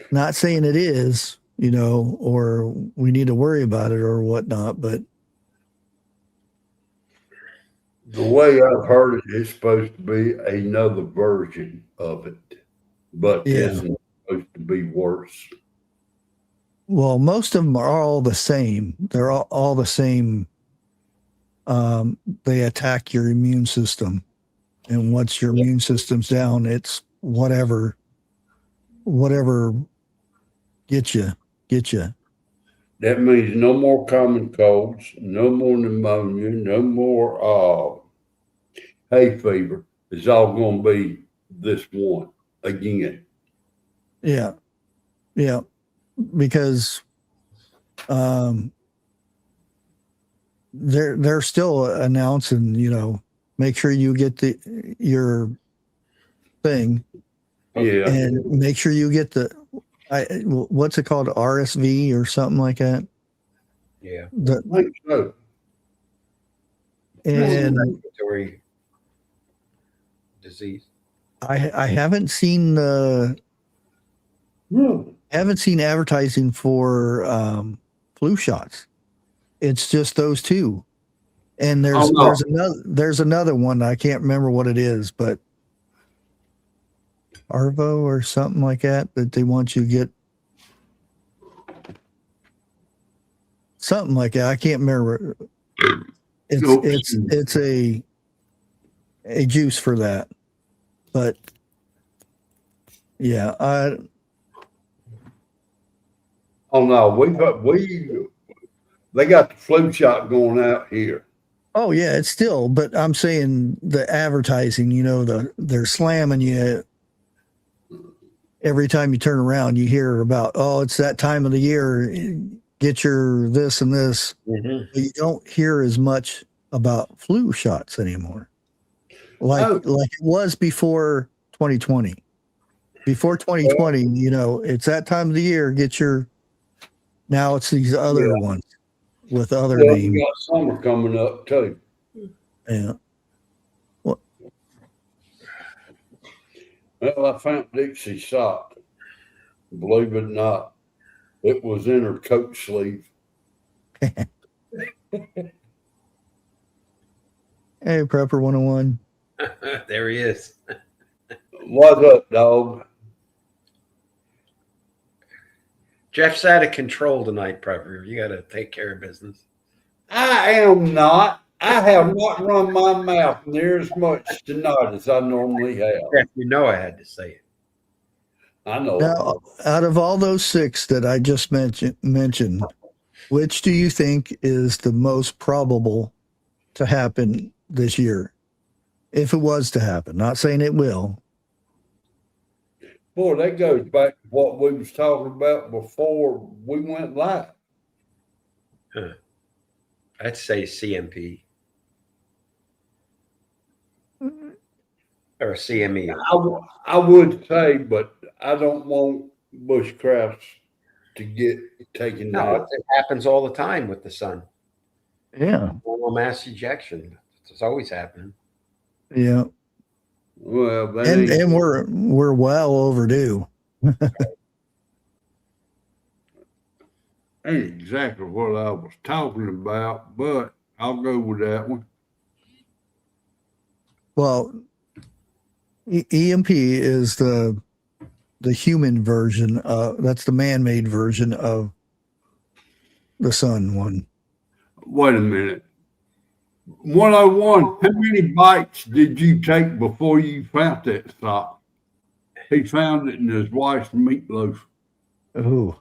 Not saying it is, or we need to worry about it or whatnot, but The way I've heard it, it's supposed to be another version of it, but Yeah. isn't supposed to be worse. well, most of them are all the same. They're all the same. They attack your immune system, and once your immune system's down, it's whatever get you. That means no more common colds, no more pneumonia, no more hay fever. It's all going to be this one again. Yeah, because they're still announcing, make sure you get your thing, Yeah. and make sure you get what's it called, RSV or something like that. Yeah. I think so. And Respiratory disease. I haven't seen advertising for flu shots. It's just those two. And there's another one. I can't remember what it is, but Arvo or something like that they want you to get. Something like that. I can't remember. It's a juice for that. But yeah, Oh no, they got the flu shot going out here. oh yeah, it's still, but I'm saying the advertising, they're slamming you every time you turn around. You hear about, it's that time of the year, get your this and this. Mm-hmm. But you don't hear as much about flu shots anymore, like it was before 2020. Before 2020, it's that time of the year. Now it's these other ones with other names. You got summer coming up too. Yeah. Well, I found Dixie's sock. Believe it or not, it was in her coat sleeve. Hey, Prepper 101. There he is. What's up, dog? Jeff's out of control tonight, Prepper. You got to take care of business. I am not. I have not run my mouth near as much tonight as I normally have. Jeff, I had to say it. I know. Now, out of all those 6 that I just mentioned, which do you think is the most probable to happen this year? If it was to happen, not saying it will. Boy, that goes back to what we was talking about before we went live. I'd say CMP or CME. I would say, but I don't want bushcrafts to get taken down. It happens all the time with the sun. Yeah. Normal mass ejection. It's always happening. Yeah. Well, and we're well overdue. Ain't exactly what I was talking about, but I'll go with that one. Well, EMP is the human version. That's the man-made version of the sun one. Wait a minute. 101, how many bites did you take before you found that sock? He found it in his wife's meatloaf. Oh.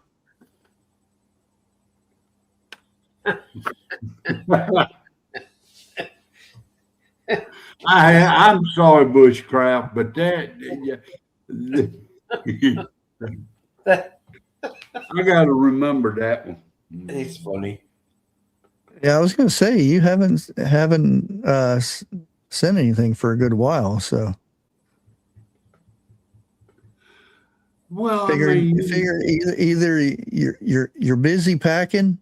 I'm sorry, Bushcraft, but that I got to remember that one. He's funny. Yeah, I was going to say you haven't sent anything for a good while, so Well, figure either you're busy packing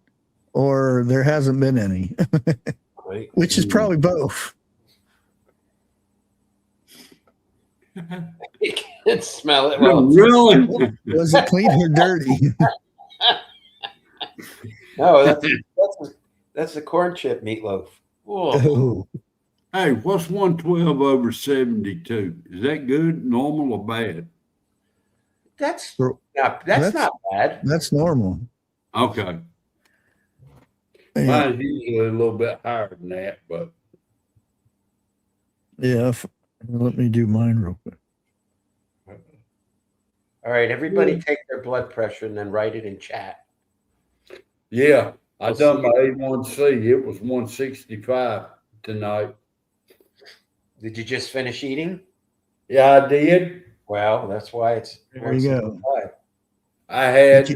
or there hasn't been any, Right? which is probably both. You can't smell it. no, Well, really? Was it clean or dirty? no, that's the corn chip meatloaf. Whoa. Oh, Hey, what's 112 over 72? Is that good, normal, or bad? That's that's not bad. that's normal. Okay. Yeah, Mine's usually a little bit higher than that, but yeah. Let me do mine real quick. All right, everybody take their blood pressure and then write it in chat. yeah, I We'll done see. my A1C. It was 165 tonight. Did you just finish eating? Yeah, I did. Well, that's why it's There you go. 165. I had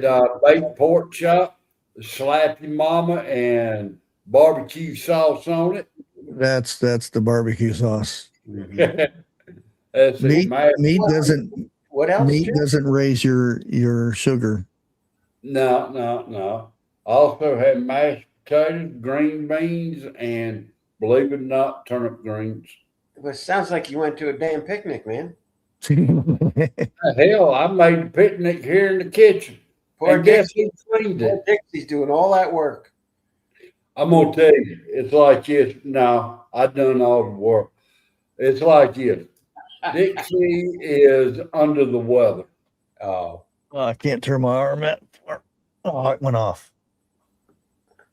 baked pork chop, slappy mama, and barbecue sauce on it. That's the barbecue sauce. Mhm. That's it. Meat doesn't What else? meat Jim? doesn't raise your sugar. No. I also had mashed potatoes, green beans, and believe it or not, turnip greens. It sounds like you went to a damn picnic, man. Hell, I made a picnic here in the kitchen. Poor And guess Dixie. who cleaned Poor it? Dixie's doing all that work. I'm gonna tell you, it's like this. No, I done all the work. It's like this. Dixie is under the weather. Oh, Oh, I can't turn my arm out. Oh, it went off. there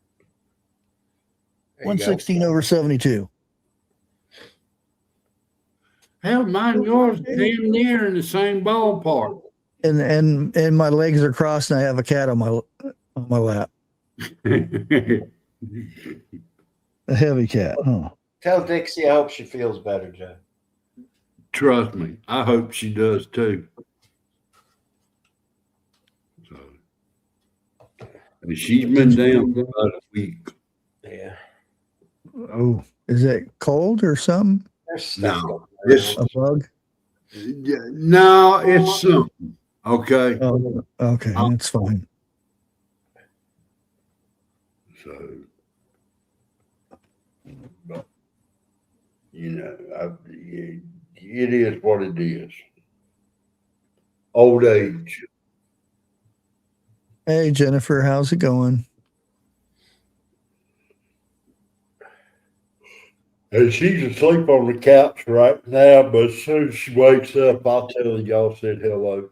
you go. 116 over 72. Hell, mine and yours damn near in the same ballpark. And my legs are crossed and I have a cat on my lap. A heavy cat. Oh. Tell Dixie I hope she feels better, Joe. Trust me, I hope she does too. So, and she's been down for about a week. Yeah. Oh, is it cold or something? There's stuff No, going it's- around. A bug? No, it's something. Okay. Oh, okay, that's fine. So, but, you know, it is what it is. Old age. Hey, Jennifer, how's it going? And she's asleep on the couch right now, but as soon as she wakes up, I'll tell her y'all said hello.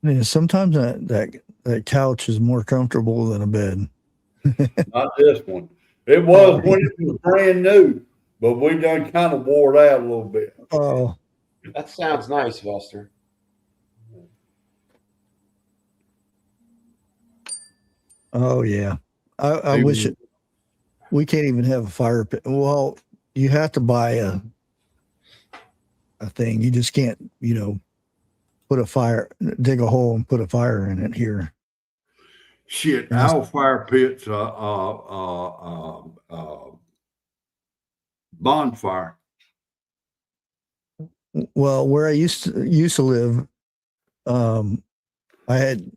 Yeah, sometimes that couch is more comfortable than a bed. Not this one. It was when it was brand new, but we done kind of wore it out a little bit. Oh, That sounds nice, Buster. oh yeah. I wish it. We can't even have a fire pit. Well, you have to buy a thing. You just can't, put a fire, dig a hole and put a fire in it here. Shit, our fire pits bonfire. Well, where I used to live, I had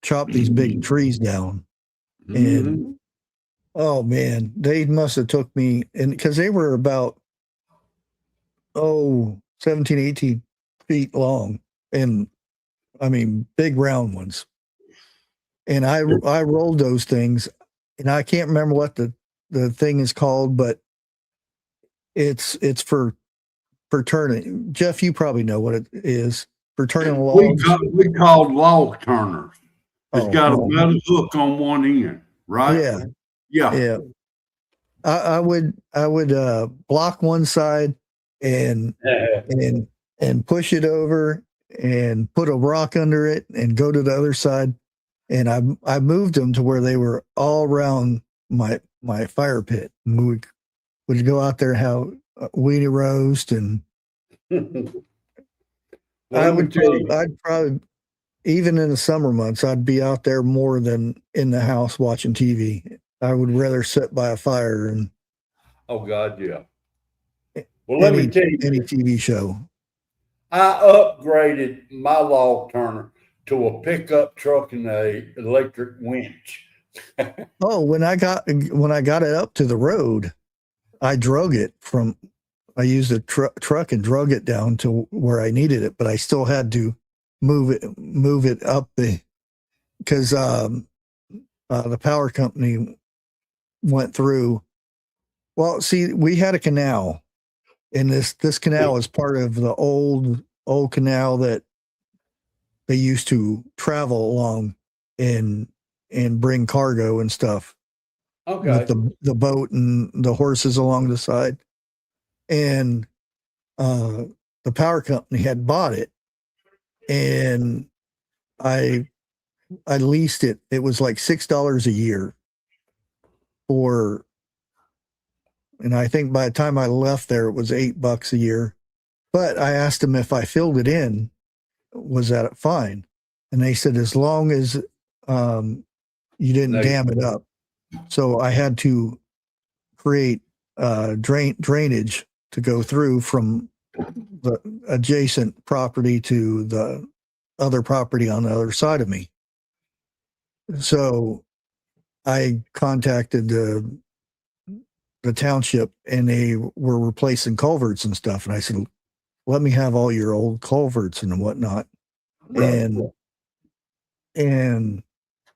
chopped these big trees down, and oh man, they must have took me, and because they were about 17, 18 feet long, and I mean big round ones. And I rolled those things, and I can't remember what the thing is called, but it's for turning. Jeff, you probably know what it is for turning logs. We called log turners. It's Oh, got a oh. metal hook on one end, right? Yeah, Yeah. yeah. I would block one side and push it over and put a rock under it and go to the other side. And I moved them to where they were all around my fire pit. And we would go out there and have a weenie roast and Well, let me tell you. I'd probably, even in the summer months, I'd be out there more than in the house watching TV. I would rather sit by a fire and Oh God, yeah. Well, let me tell you. any TV show. I upgraded my log turner to a pickup truck and a electric winch. Oh, when I got it up to the road, I drug it from. I used a truck and drug it down to where I needed it, but I still had to move it up because the power company went through. Well, see, we had a canal, and this canal is part of the old canal that they used to travel along and bring cargo and stuff. Okay. With the boat and the horses along the side. And the power company had bought it, and I leased it. It was like $6 a year and I think by the time I left there, it was $8 a year. But I asked them if I filled it in, was that fine? And they said, as long as you didn't dam it up. So I had to create drainage to go through from the adjacent property to the other property on the other side of me. So I contacted the township, and they were replacing culverts and stuff. And I said, let me have all your old culverts and whatnot. Right. And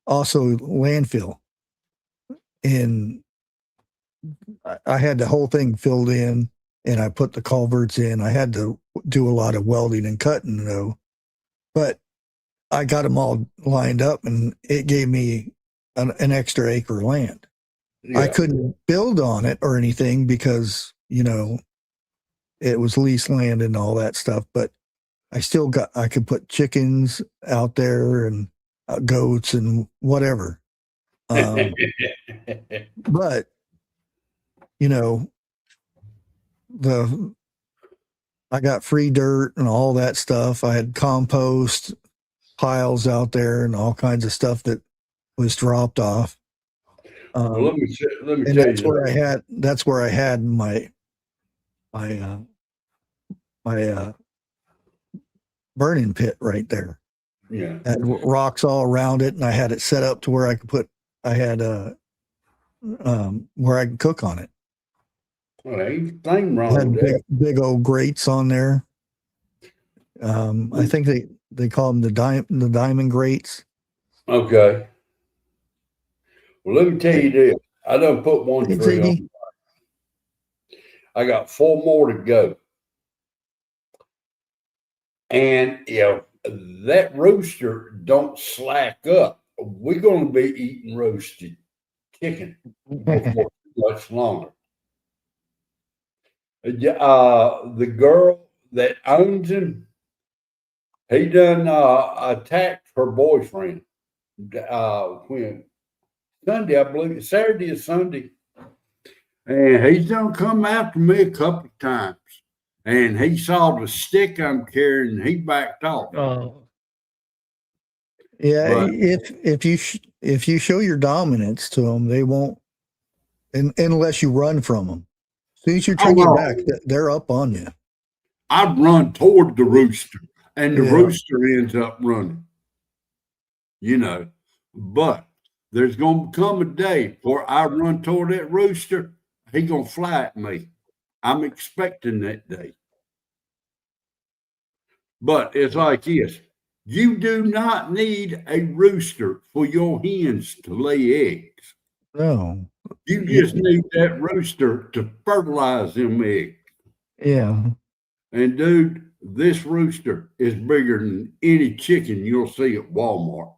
also landfill. And I had the whole thing filled in, and I put the culverts in. I had to do a lot of welding and cutting though, but I got them all lined up, and it gave me an extra acre of land. Yeah. I couldn't build on it or anything because, it was leased land and all that stuff, but I could put chickens out there and goats and whatever. But, I got free dirt and all that stuff. I had compost piles out there and all kinds of stuff that was dropped off. Well, let me and tell that's you. That's where I had my burning pit right there. Yeah. Had rocks all around it, and I had it set up to where I could where I could cook on it. Well, ain't nothing wrong Had with that. big old grates on there. I think they call them the diamond grates. Okay. Well, let me tell you this. I done put one tree on. I got 4 more to go. And that rooster don't slack up, we're going to be eating roasted chicken before much longer. The girl that owns him, he done attacked her boyfriend when Sunday, I believe, Saturday or Sunday. And he's done come after me a couple of times. And he saw the stick I'm carrying, and he backed off. Oh, yeah. But if you show your dominance to them, they won't, unless you run from them. As soon as you turn your back, they're up on you. I run toward the rooster, and the rooster ends up running. But there's going to come a day where I run toward that rooster, he's going to fly at me. I'm expecting that day. But it's like this. You do not need a rooster for your hens to lay eggs. No. You just need that rooster to fertilize them eggs. Yeah. And dude, this rooster is bigger than any chicken you'll see at Walmart.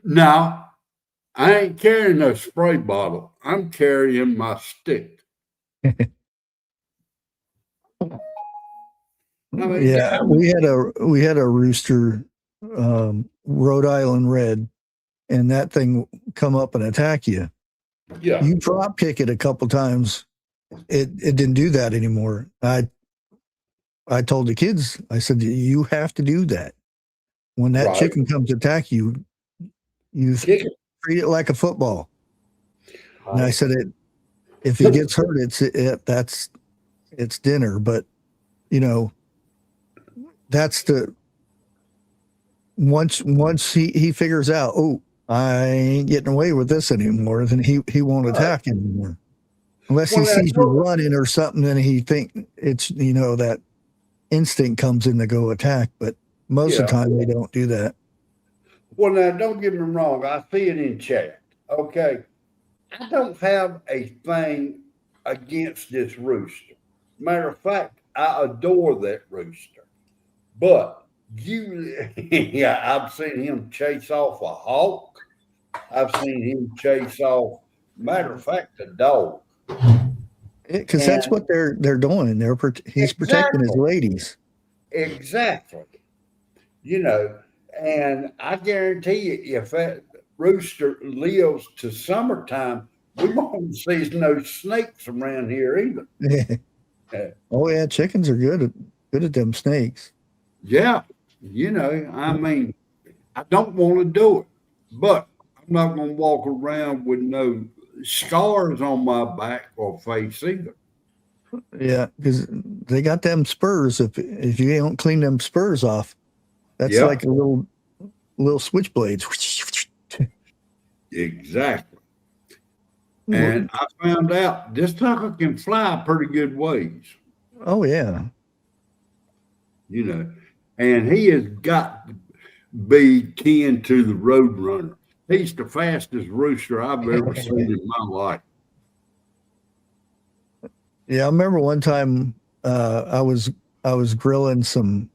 Now, I ain't carrying a spray bottle. I'm carrying my stick. Yeah, we had a rooster, Rhode Island Red, and that thing come up and attack you. Yeah, you drop kick it a couple times, it didn't do that anymore. I told the kids, I said, you have to do that. When that Right. chicken comes to attack you, you Chicken. treat it like a football. And I said, if he gets hurt, it's dinner. But you know, that's the once he figures out, oh, I ain't getting away with this anymore, then he won't attack anymore. Unless he sees you running or something, then he think it's, you know, that instinct comes in to go attack. But most of the time they don't do that. Well, now, don't get me wrong. I see it in chat. Okay. I don't have a thing against this rooster. Matter of fact, I adore that rooster. But I've seen him chase off a hawk. I've seen him chase off, matter of fact, a dog. Because that's what they're doing. He's protecting his ladies. Exactly. You know, and I guarantee you, if that rooster lives to summertime, we won't see no snakes around here either. Oh yeah, chickens are good at them snakes. Yeah, you know, I mean, I don't want to do it, but I'm not going to walk around with no scars on my back or face either. Yeah, because they got them spurs. If you don't clean them spurs off, that's like a little switchblades. Exactly. And I found out this sucker can fly pretty good ways. Oh yeah. You know, and he has got to be kin to the Roadrunner. He's the fastest rooster I've ever seen in my life. Yeah, I remember one time I was grilling some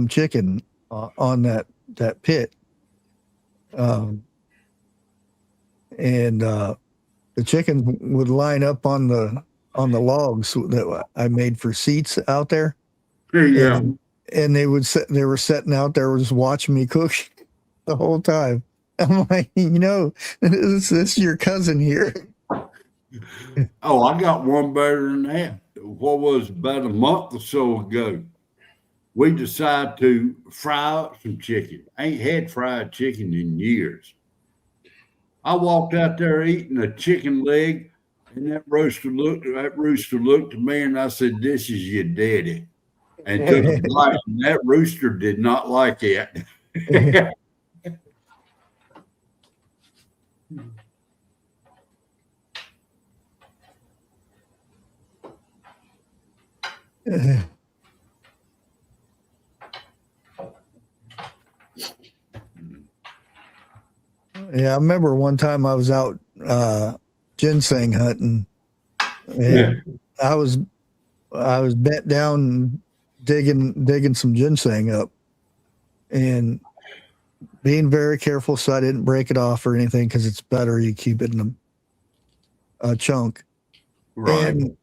chicken on that pit, and the chicken would line up on the logs that I made for seats out there. Yeah. And they were sitting out there just watching me cook the whole time. I'm like, you know, this is your cousin here. Oh, I got one better than that. What was about a month or so ago, we decided to fry up some chicken. I ain't had fried chicken in years. I walked out there eating a chicken leg, and that rooster looked at me, and I said, "This is your daddy." And took a bite, and that rooster did not like it. Yeah, I remember one time I was out ginseng hunting, and I was bent down digging some ginseng up, and being very careful so I didn't break it off or anything, because it's better you keep it in a chunk. Right. And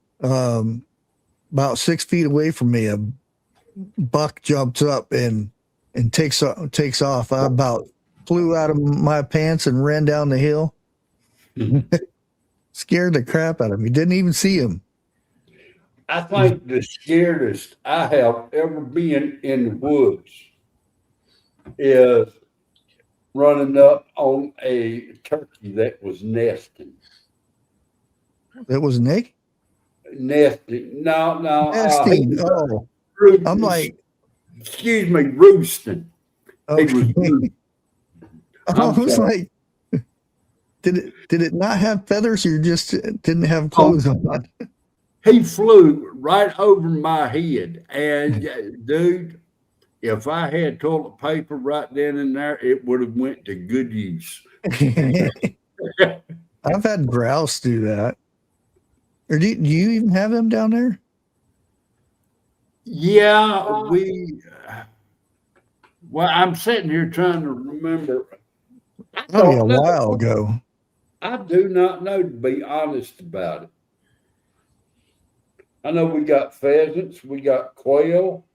about 6 feet away from me, a buck jumps up and takes off. I about flew out of my pants and ran down the hill. Scared the crap out of me. Didn't even see him. I think the scariest I have ever been in the woods is running up on a turkey that was nesting. That was Nick? Nesting. No. Nesting. I'm like, excuse me, roosting. okay. He was roosting. I was like, did it not have feathers, or just didn't have clothes on? He flew right over my head, and dude, if I had toilet paper right then and there, it would have went to good use. I've had grouse do that. Or do you even have them down there? Yeah, well, I'm sitting here trying to remember. Probably a while ago. I do not know, to be honest about it. I know we got pheasants, we got quail,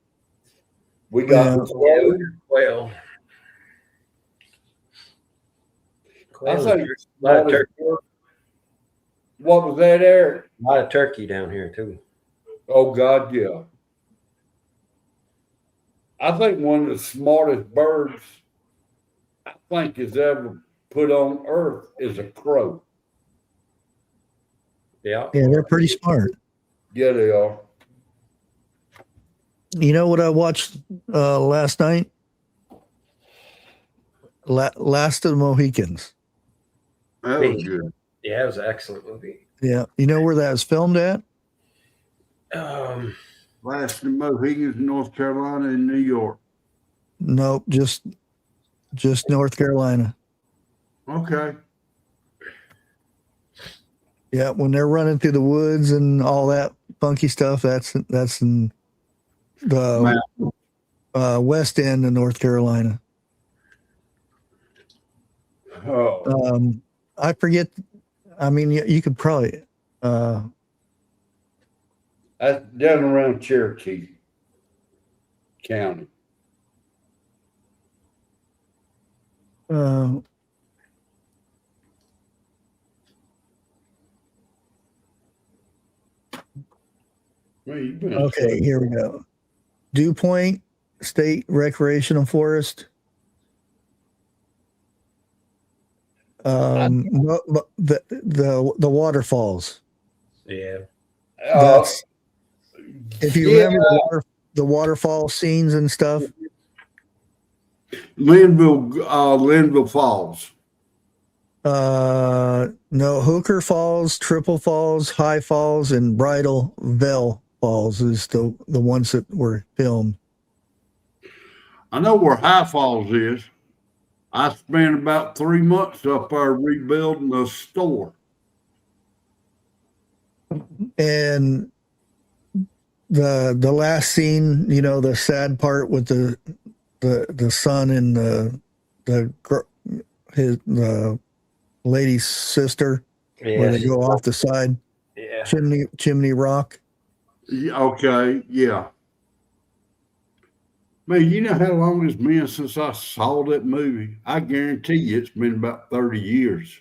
we got Quail. I think What was that, Eric? A lot of turkey down here too. Oh God, yeah. I think one of the smartest birds I think is ever put on earth is a crow. Yeah. Yeah, they're pretty smart. Yeah, they are. You know what I watched last night? Last of the Mohicans. That was good. Yeah, it was an excellent movie. Yeah. You know where that was filmed at? Last of the Mohicans, North Carolina, and New York. Nope, just North Carolina. Okay. Yeah, when they're running through the woods and all that funky stuff, that's in the west end of North Carolina. Oh. I forget. I mean, you could probably. That's down around Cherokee County. Okay, here we go. Dew Point State Recreational Forest. The waterfalls. Yeah. That's, if you remember the waterfall scenes and stuff. Linville Falls. No, Hooker Falls, Triple Falls, High Falls, and Bridal Veil Falls is the ones that were filmed. I know where High Falls is. I spent about 3 months up there rebuilding the store. And the last scene, you know, the sad part with the son and the lady's sister, where they go off the side, chimney rock. Okay, yeah. Man, you know how long it's been since I saw that movie? I guarantee you it's been about 30 years.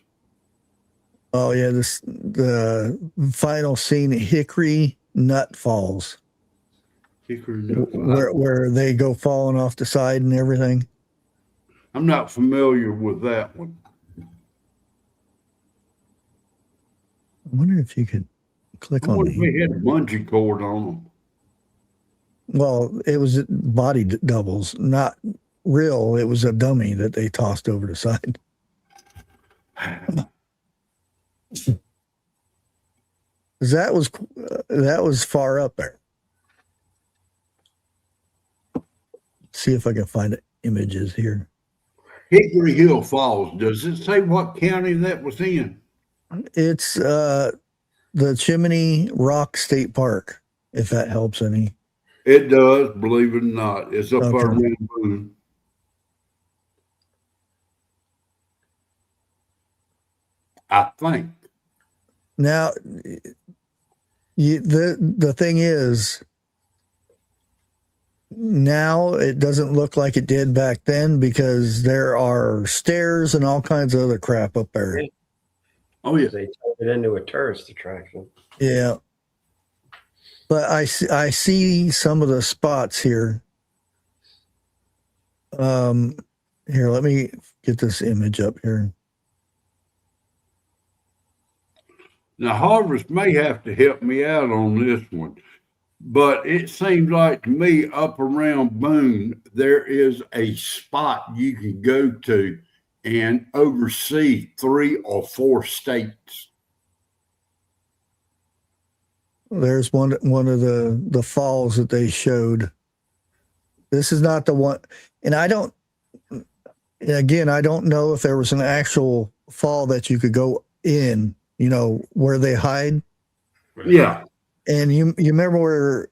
Oh yeah, the final scene at Hickory Nut Falls. Hickory Nut Falls. Where they go falling off the side and everything. I'm not familiar with that one. I wonder if you could click on it. We had a bungee cord on them. Well, it was body doubles, not real. It was a dummy that they tossed over the side. That was far up there. See if I can find images here. Hickory Hill Falls. Does it say what county that was in? It's the Chimney Rock State Park, if that helps any. It does, believe it or not. It's up there in Boone. I think. Now, the thing is, now it doesn't look like it did back then because there are stairs and all kinds of other crap up there. Oh yeah, they turned it into a tourist attraction. Yeah, but I see some of the spots here. Here, let me get this image up here. Now, Harvest may have to help me out on this one, but it seems like to me up around Boone, there is a spot you can go to and oversee 3 or 4 states. There's one of the falls that they showed. This is not the one, and I don't know if there was an actual fall that you could go in. You know, where they hide. Yeah. And you remember where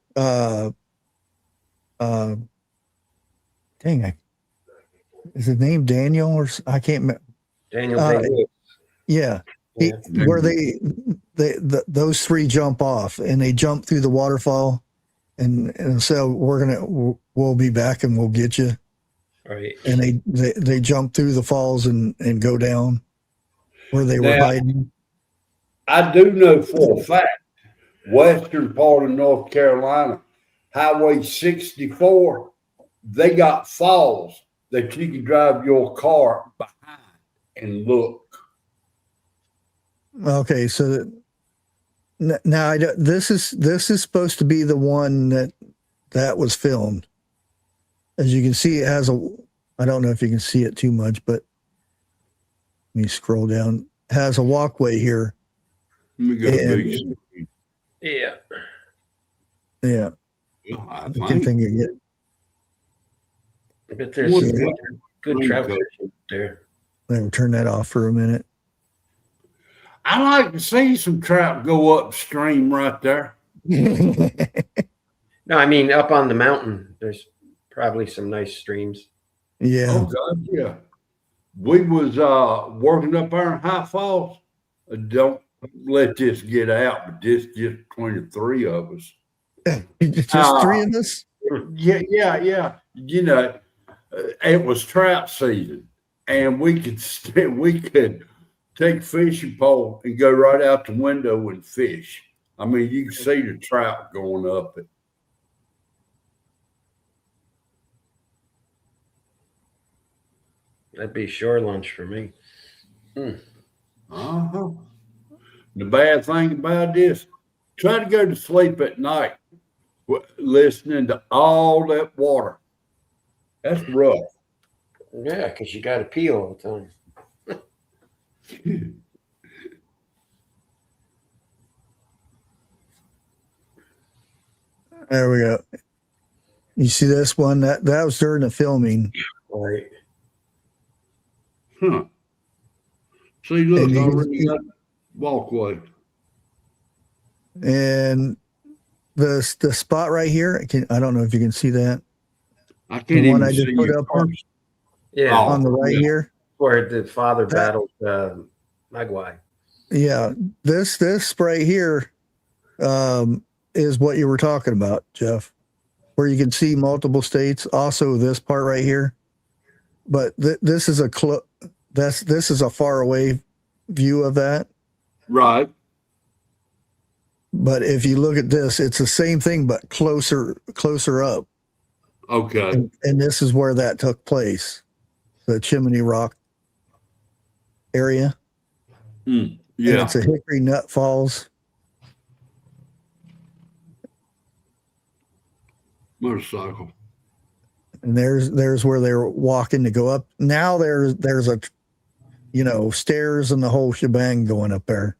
is his name Daniel or I can't remember. Daniel. Yeah. Where those 3 jump off and they jump through the waterfall and so we'll be back and we'll get you. Right. And they jump through the falls and go down where they were hiding. I do know for a fact, western part of North Carolina, Highway 64, they got falls that you can drive your car behind and look. Okay, so now this is supposed to be the one that was filmed. As you can see, it has a. I don't know if you can see it too much, but let me scroll down. It has a walkway here. Let me go to Yeah. Yeah. I Good thing you get. But there's some good trout fishing there. Let me turn that off for a minute. I like to see some trout go upstream right there. No, I mean up on the mountain. There's probably some nice streams. Yeah. Oh God, yeah. We was working up there in High Falls. Don't let this get out, but this just between the three of us. Just three of us? Yeah. You know, it was trout season, and we could take a fishing pole and go right out the window and fish. I mean, you can see the trout going up it. That'd be shore lunch for me. Uh-huh. The bad thing about this, try to go to sleep at night listening to all that water. That's rough. Yeah, because you got to pee all the time. There we go. You see this one? That was during the filming. Right. Huh. See, look, And I already got walkway. And the spot right here, I don't know if you can see that. I can't The even one I just see put your up on, first. Yeah. Oh, on the right yeah. here. Where the father battled Magwai. Yeah, this right here is what you were talking about, Jeff, where you can see multiple states. Also, this part right here, but this is this is a far away view of that. Right. But if you look at this, it's the same thing, but closer up. Okay. And this is where that took place, the Chimney Rock area. Yeah. And it's a Hickory Nut Falls. Motorcycle. And there's where they were walking to go up. Now there's a, stairs and the whole shebang going up there.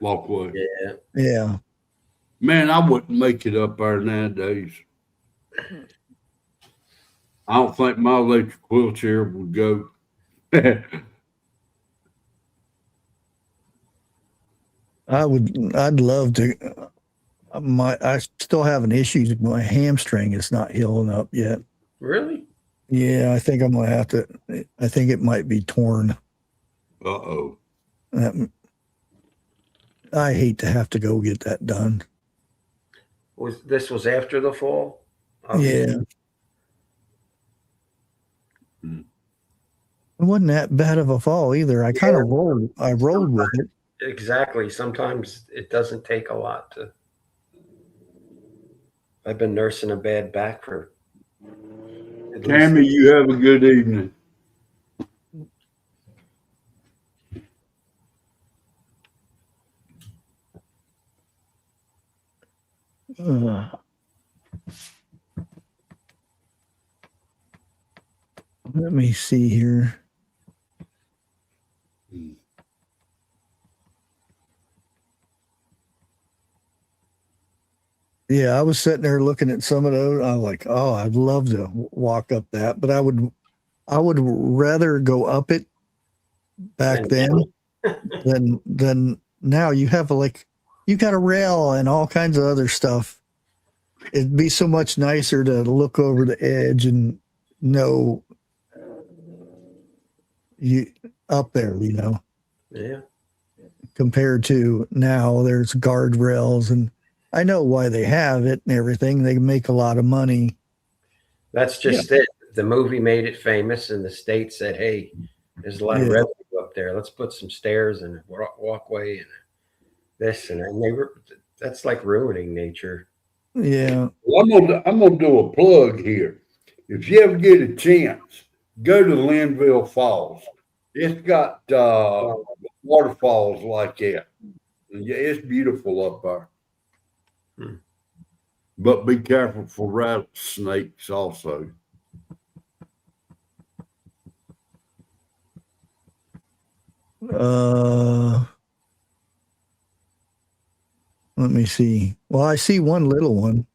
Walkway. Yeah. Yeah. Man, I wouldn't make it up there nowadays. I don't think my electric wheelchair would go. I'd love to. I still having issues. My hamstring is not healing up yet. Really? Yeah, I think I'm gonna have to. I think it might be torn. Uh-oh. I hate to have to go get that done. This was after the fall? Yeah. It wasn't that bad of a fall either. I kind of rolled. I rolled with it. Exactly. Sometimes it doesn't take a lot to. I've been nursing a bad back for. Tammy, you have a good evening. Let me see here. Yeah, I was sitting there looking at some of those. I was like, "Oh, I'd love to walk up that," but I would rather go up it back then than now. You have you got a rail and all kinds of other stuff. It'd be so much nicer to look over the edge and know you up there, Yeah. compared to now there's guardrails, and I know why they have it and everything. They make a lot of money. That's just it. The movie made it famous, and the state said, hey, there's a lot of revenue up there. Let's put some stairs and a walkway. this and that's like ruining nature. Yeah. Well, I'm gonna do a plug here. If you ever get a chance, go to Linville Falls. It's got waterfalls like that. Yeah, it's beautiful up there. Hmm. But be careful for rattlesnakes also. Let me see. Well, I see one little one.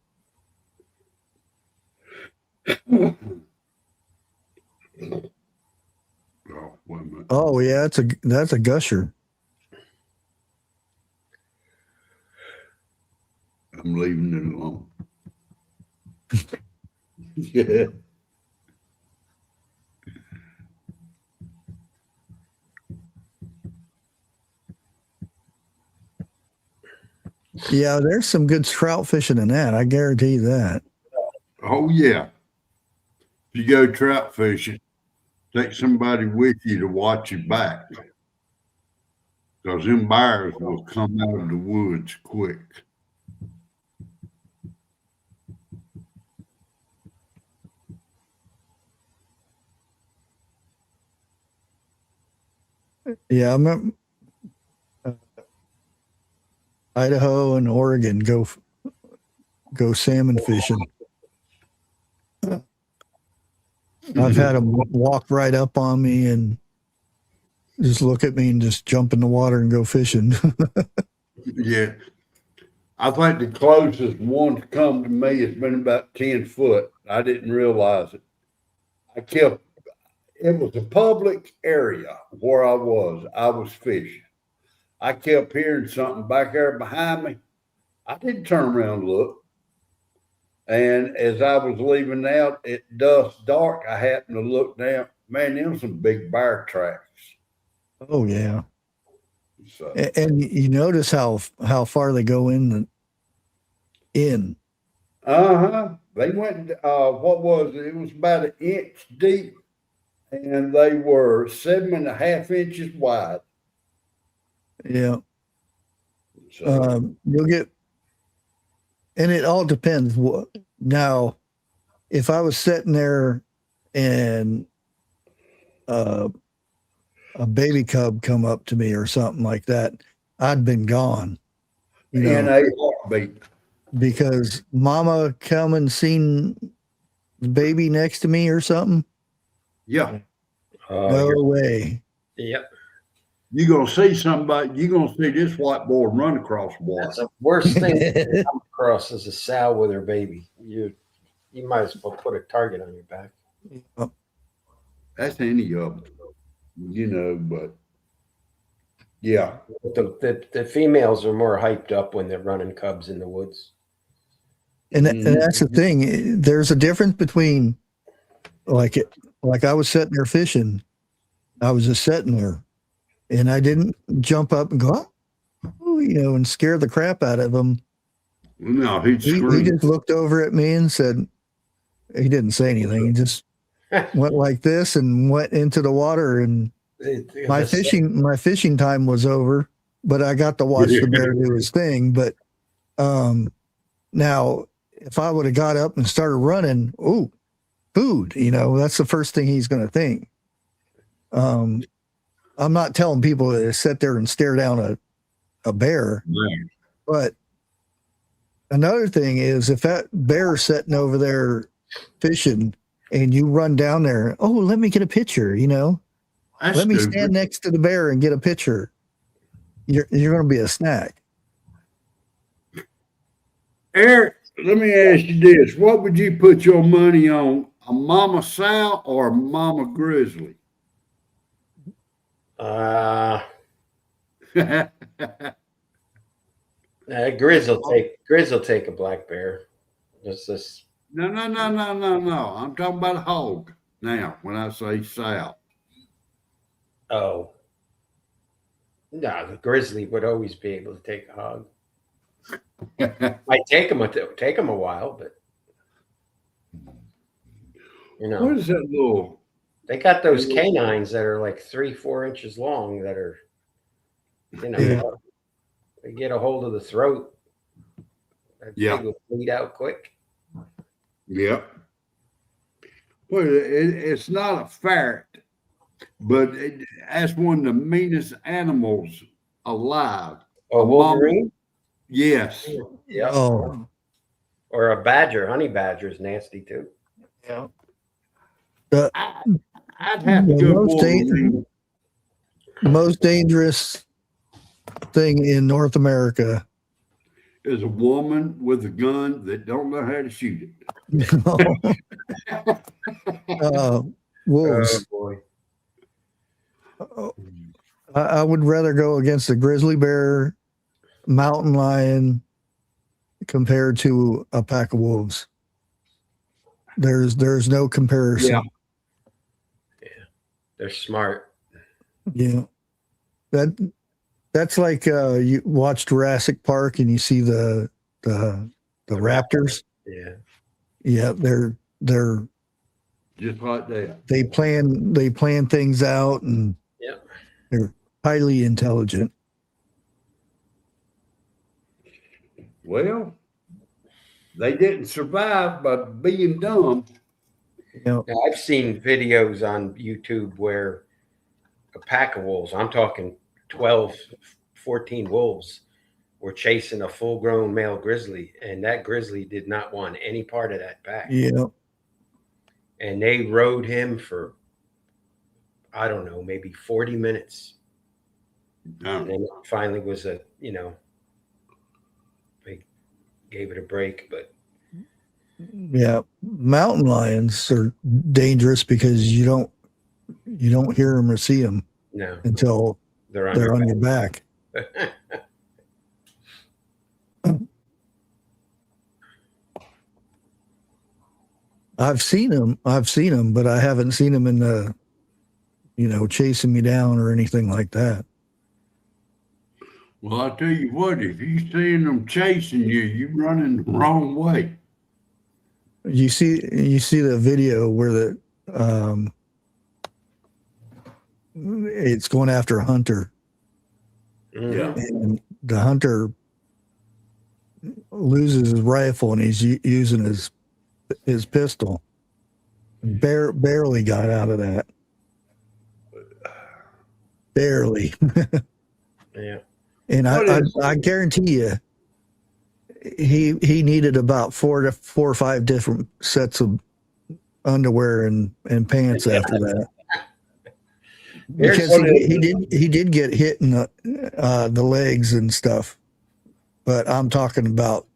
Oh, wait a minute. Oh yeah, that's a gusher. I'm leaving it alone. Yeah. Yeah, there's some good trout fishing in that. I guarantee you that. Oh yeah. If you go trout fishing, take somebody with you to watch your back. Because them bears will come out of the woods quick. Yeah, I remember Idaho and Oregon go salmon fishing. I've had them walk right up on me and just look at me and just jump in the water and go fishing. Yeah. I think the closest one to come to me has been about 10 foot. I didn't realize it. It was a public area where I was fishing. I kept hearing something back there behind me. I didn't turn around and look. And as I was leaving out at dusk dark, I happened to look down. Man, there was some big bear tracks. Oh yeah. So, And you notice how far they go in. They went, what was it? It was about an inch deep, and they were 7.5 inches wide. Yeah. So, You'll get, and it all depends. Now, if I was sitting there and a baby cub come up to me or something like that, I'd been gone. in a heartbeat. Because mama come and seen the baby next to me or something. Yeah. No way. Yep. You're going to see somebody, you're going to see this white boy run across water. That's the worst thing to come across is a sow with her baby. You might as well put a target on your back. That's any of them, but yeah. The females are more hyped up when they're running cubs in the woods. And that's the thing. There's a difference between like I was sitting there fishing. I was just sitting there and I didn't jump up and go, oh, and scare the crap out of him. No, he just looked over at me and said, he didn't say anything. He just went like this and went into the water, and my fishing time was over, but I got to watch the bear do his thing. But now if I would have got up and started running, oh, food, that's the first thing he's going to think. I'm not telling people to sit there and stare down a bear, but another thing is if that bear's sitting over there fishing and you run down there, oh, let me get a picture, let me stand next to the bear and get a picture. You're going to be a snack. Eric, let me ask you this. What would you put your money on, a mama sow or a mama grizzly? Grizz will take a black bear. Just No. I'm talking about a hog now when I say sow. Oh. No, the grizzly would always be able to take a hog. Might take him a while, but What is that little? They got those canines that are like 3-4 inches long that are, They get a hold of the throat. That pig will bleed out quick. Yep. Well, it's not a ferret, but that's one of the meanest animals alive. Oh, Wolverine? Yes. Yeah. Oh, Or a badger. Honey badger is nasty too. yeah. I'd have to The go most Wolverine. most dangerous thing in North America. Is a woman with a gun that don't know how to shoot it. Wolves. Oh boy. I would rather go against a grizzly bear, mountain lion, compared to a pack of wolves. There's no comparison. Yeah. They're smart. Yeah. That's like you watch Jurassic Park and you see the raptors. Yeah. Yeah, they're Just like that. they plan things out, and Yeah. they're highly intelligent. Well, they didn't survive by being dumb. You know, Now, I've seen videos on YouTube where a pack of wolves, I'm talking 12, 14 wolves, were chasing a full-grown male grizzly, and that grizzly did not want any part of that pack. yeah. And they rode him for, I don't know, maybe 40 minutes. And then it finally was they gave it a break, but Yeah, mountain lions are dangerous because you don't hear them or see them no, until they're they're on your back. I've seen them, but I haven't seen them in the, chasing me down or anything like that. Well, I tell you what, if you seeing them chasing you, you running the wrong way. You see the video where it's going after a hunter, Yeah. and the hunter loses his rifle and he's using his pistol. Barely got out of that. Barely. Yeah. And I guarantee you, he needed about four or five different sets of underwear and pants after that, because he did get hit in the legs and stuff. But I'm talking about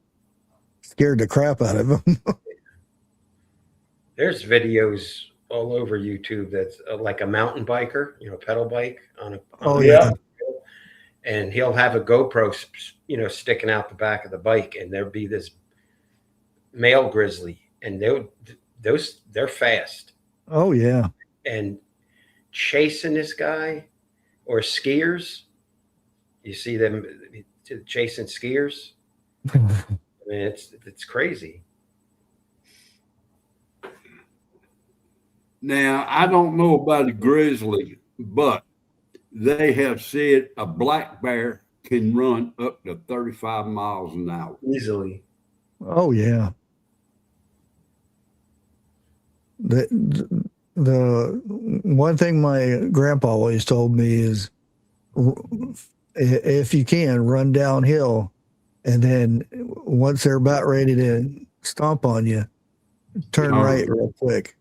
scared the crap out of him. There's videos all over YouTube that's like a mountain biker, pedal bike on a Yeah. And he'll have a GoPro, sticking out the back of the bike, and there'll be this male grizzly, and they're fast. Oh yeah. And chasing this guy, or skiers, you see them chasing skiers. I mean, it's crazy. Now, I don't know about a grizzly, but they have said a black bear can run up to 35 miles an hour. Easily. Oh yeah. The one thing my grandpa always told me is, if you can, run downhill, and then once they're about ready to stomp on you, turn right real quick.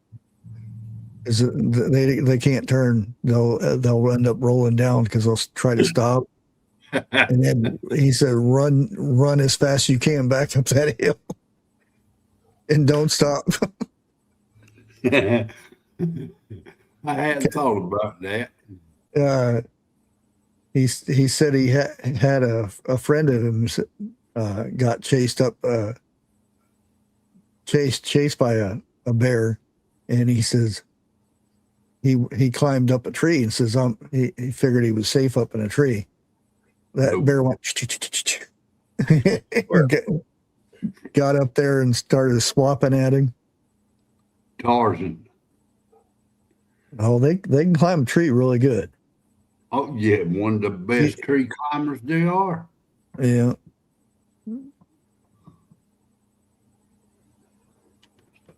Because they can't turn. They'll end up rolling down because they'll try to stop. And then he said, run as fast as you can back up that hill, and don't stop. I hadn't thought about that. He said he had a friend of him got chased by a bear, and he says he climbed up a tree and says he figured he was safe up in a tree. That bear went got up there and started swapping at him. Tarzan. Oh, they can climb a tree really good. Oh, yeah, one of the best tree climbers they are. Yeah.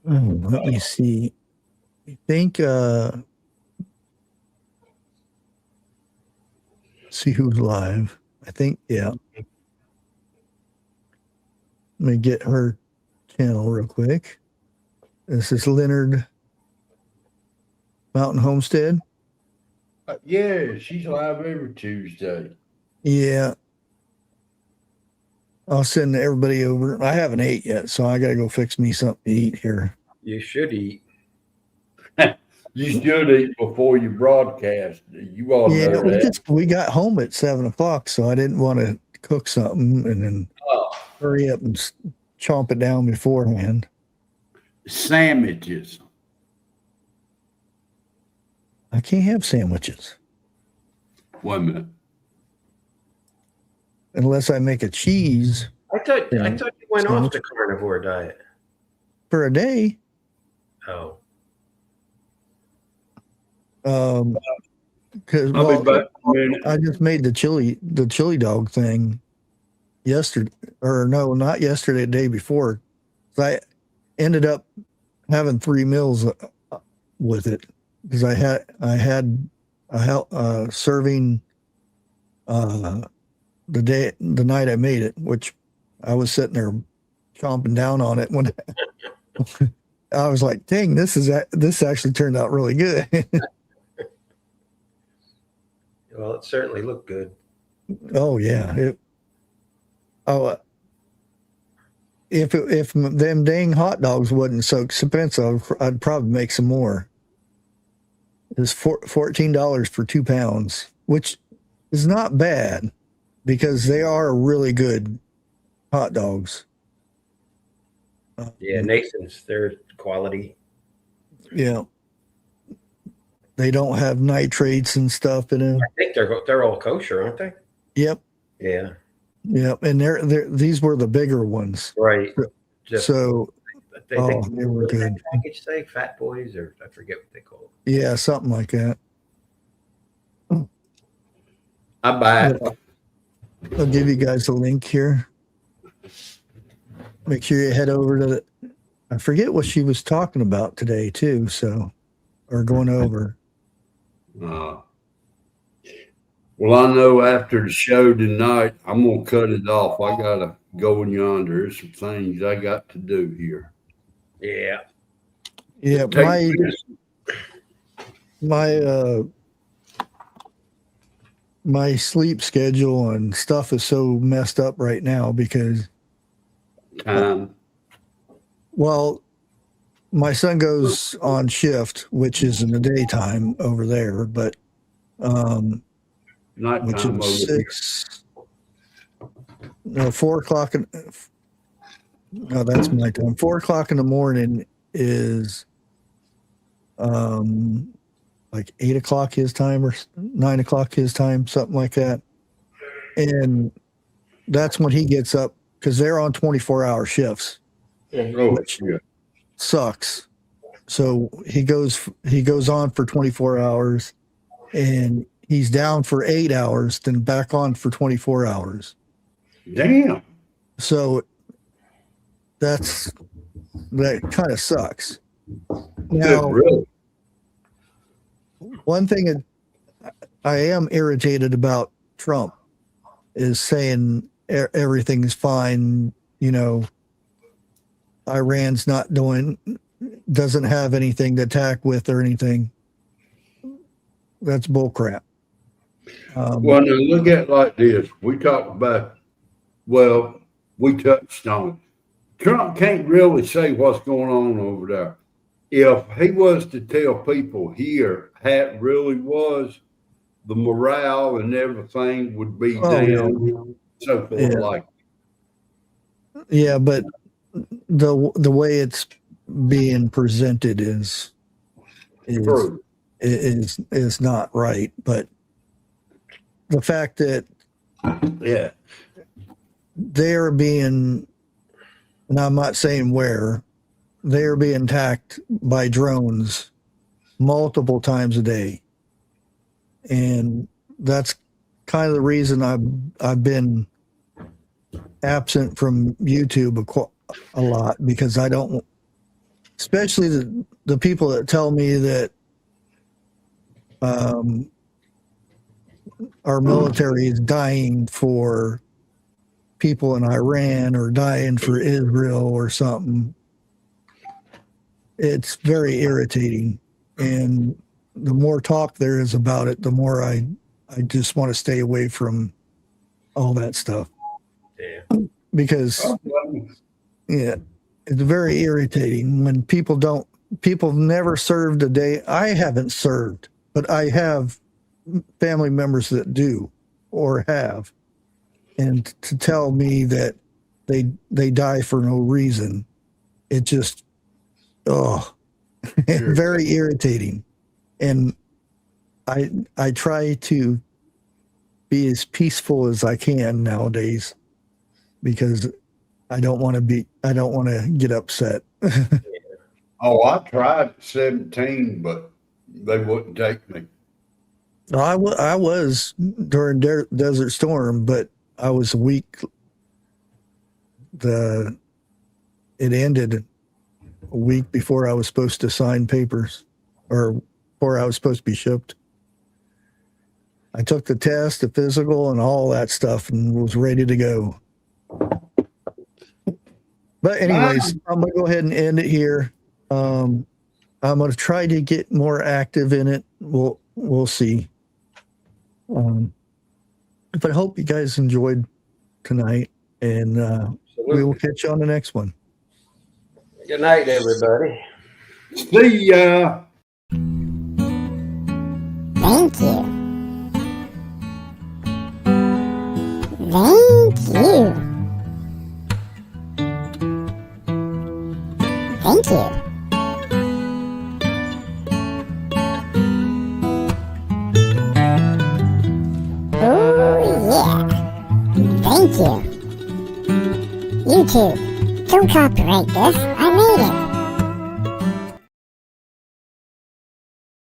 Let me see. I think see who's live. I think, yeah. Let me get her channel real quick. This is Leonard Mountain Homestead. Yeah, she's live every Tuesday. Yeah. I'll send everybody over. I haven't ate yet, so I got to go fix me something to eat here. You should eat. You should eat before you broadcast. You all know that. We got home at 7:00, so I didn't want to cook something and then hurry up and chomp it down beforehand. Sandwiches. I can't have sandwiches. Wait a minute. Unless I make a cheese. I thought you went off the carnivore diet. For a day. Oh. Because I just made the chili dog thing yesterday, or no, not yesterday, the day before. I ended up having 3 meals with it because I had a serving the night I made it, which I was sitting there chomping down on it when I was like, dang, this actually turned out really good. Well, it certainly looked good. Oh yeah. If them dang hot dogs wasn't so expensive, I'd probably make some more. It's $14 for 2 pounds, which is not bad because they are really good hot dogs. Yeah, Nathan's, they're quality. Yeah. They don't have nitrates and stuff in them. I think they're all kosher, aren't they? Yep. Yeah. Yep. And these were the bigger ones. Right. So they were good. Package say Fat Boys, or I forget what they call it. Yeah, something like that. I buy it. I'll give you guys a link here. Make sure you head over to I forget what she was talking about today too, or going over. Well, I know after the show tonight, I'm going to cut it off. I got to go in yonder. There's some things I got to do here. Yeah. Yeah, my sleep schedule and stuff is so messed up right now because well, my son goes on shift, which is in the daytime over there, but which is 4 o'clock. No, that's my time. 4 o'clock in the morning is like 8 o'clock his time or 9 o'clock his time, something like that. And that's when he gets up because they're on 24-hour shifts, which sucks. So he goes on for 24 hours and he's down for 8 hours, then back on for 24 hours. Damn. So that kind of sucks. Now, really? One thing I am irritated about Trump is saying everything's fine. You know, Iran's doesn't have anything to attack with or anything. That's bullcrap. Well, now look at it like this. We talked about, we touched on it. Trump can't really say what's going on over there. If he was to tell people here how it really was, the morale and everything would be down, so forth like. Yeah, but the way it's being presented is not right. But the fact that they're being, and I'm not saying where, they're being attacked by drones multiple times a day. And that's kind of the reason I've been absent from YouTube a lot because I don't, especially the people that tell me that our military is dying for people in Iran or dying for Israel or something. It's very irritating. And the more talk there is about it, the more I just want to stay away from all that stuff. Yeah. Because, yeah, it's very irritating when people never served a day. I haven't served, but I have family members that do or have. And to tell me that they die for no reason, it just, very irritating. And I try to be as peaceful as I can nowadays because I don't want to get upset. Oh, I tried at 17, but they wouldn't take me. I was during Desert Storm, but I was a week. It ended a week before I was supposed to sign papers, or before I was supposed to be shipped. I took the test, the physical, and all that stuff, and was ready to go. But anyways, I'm gonna go ahead and end it here. I'm gonna try to get more active in it. We'll see. But I hope you guys enjoyed tonight, and we will catch you on the next one. Good night, everybody. See ya. Thank you. Thank you. Thank you. Oh, yeah. Thank you. YouTube, don't copyright this. I made it.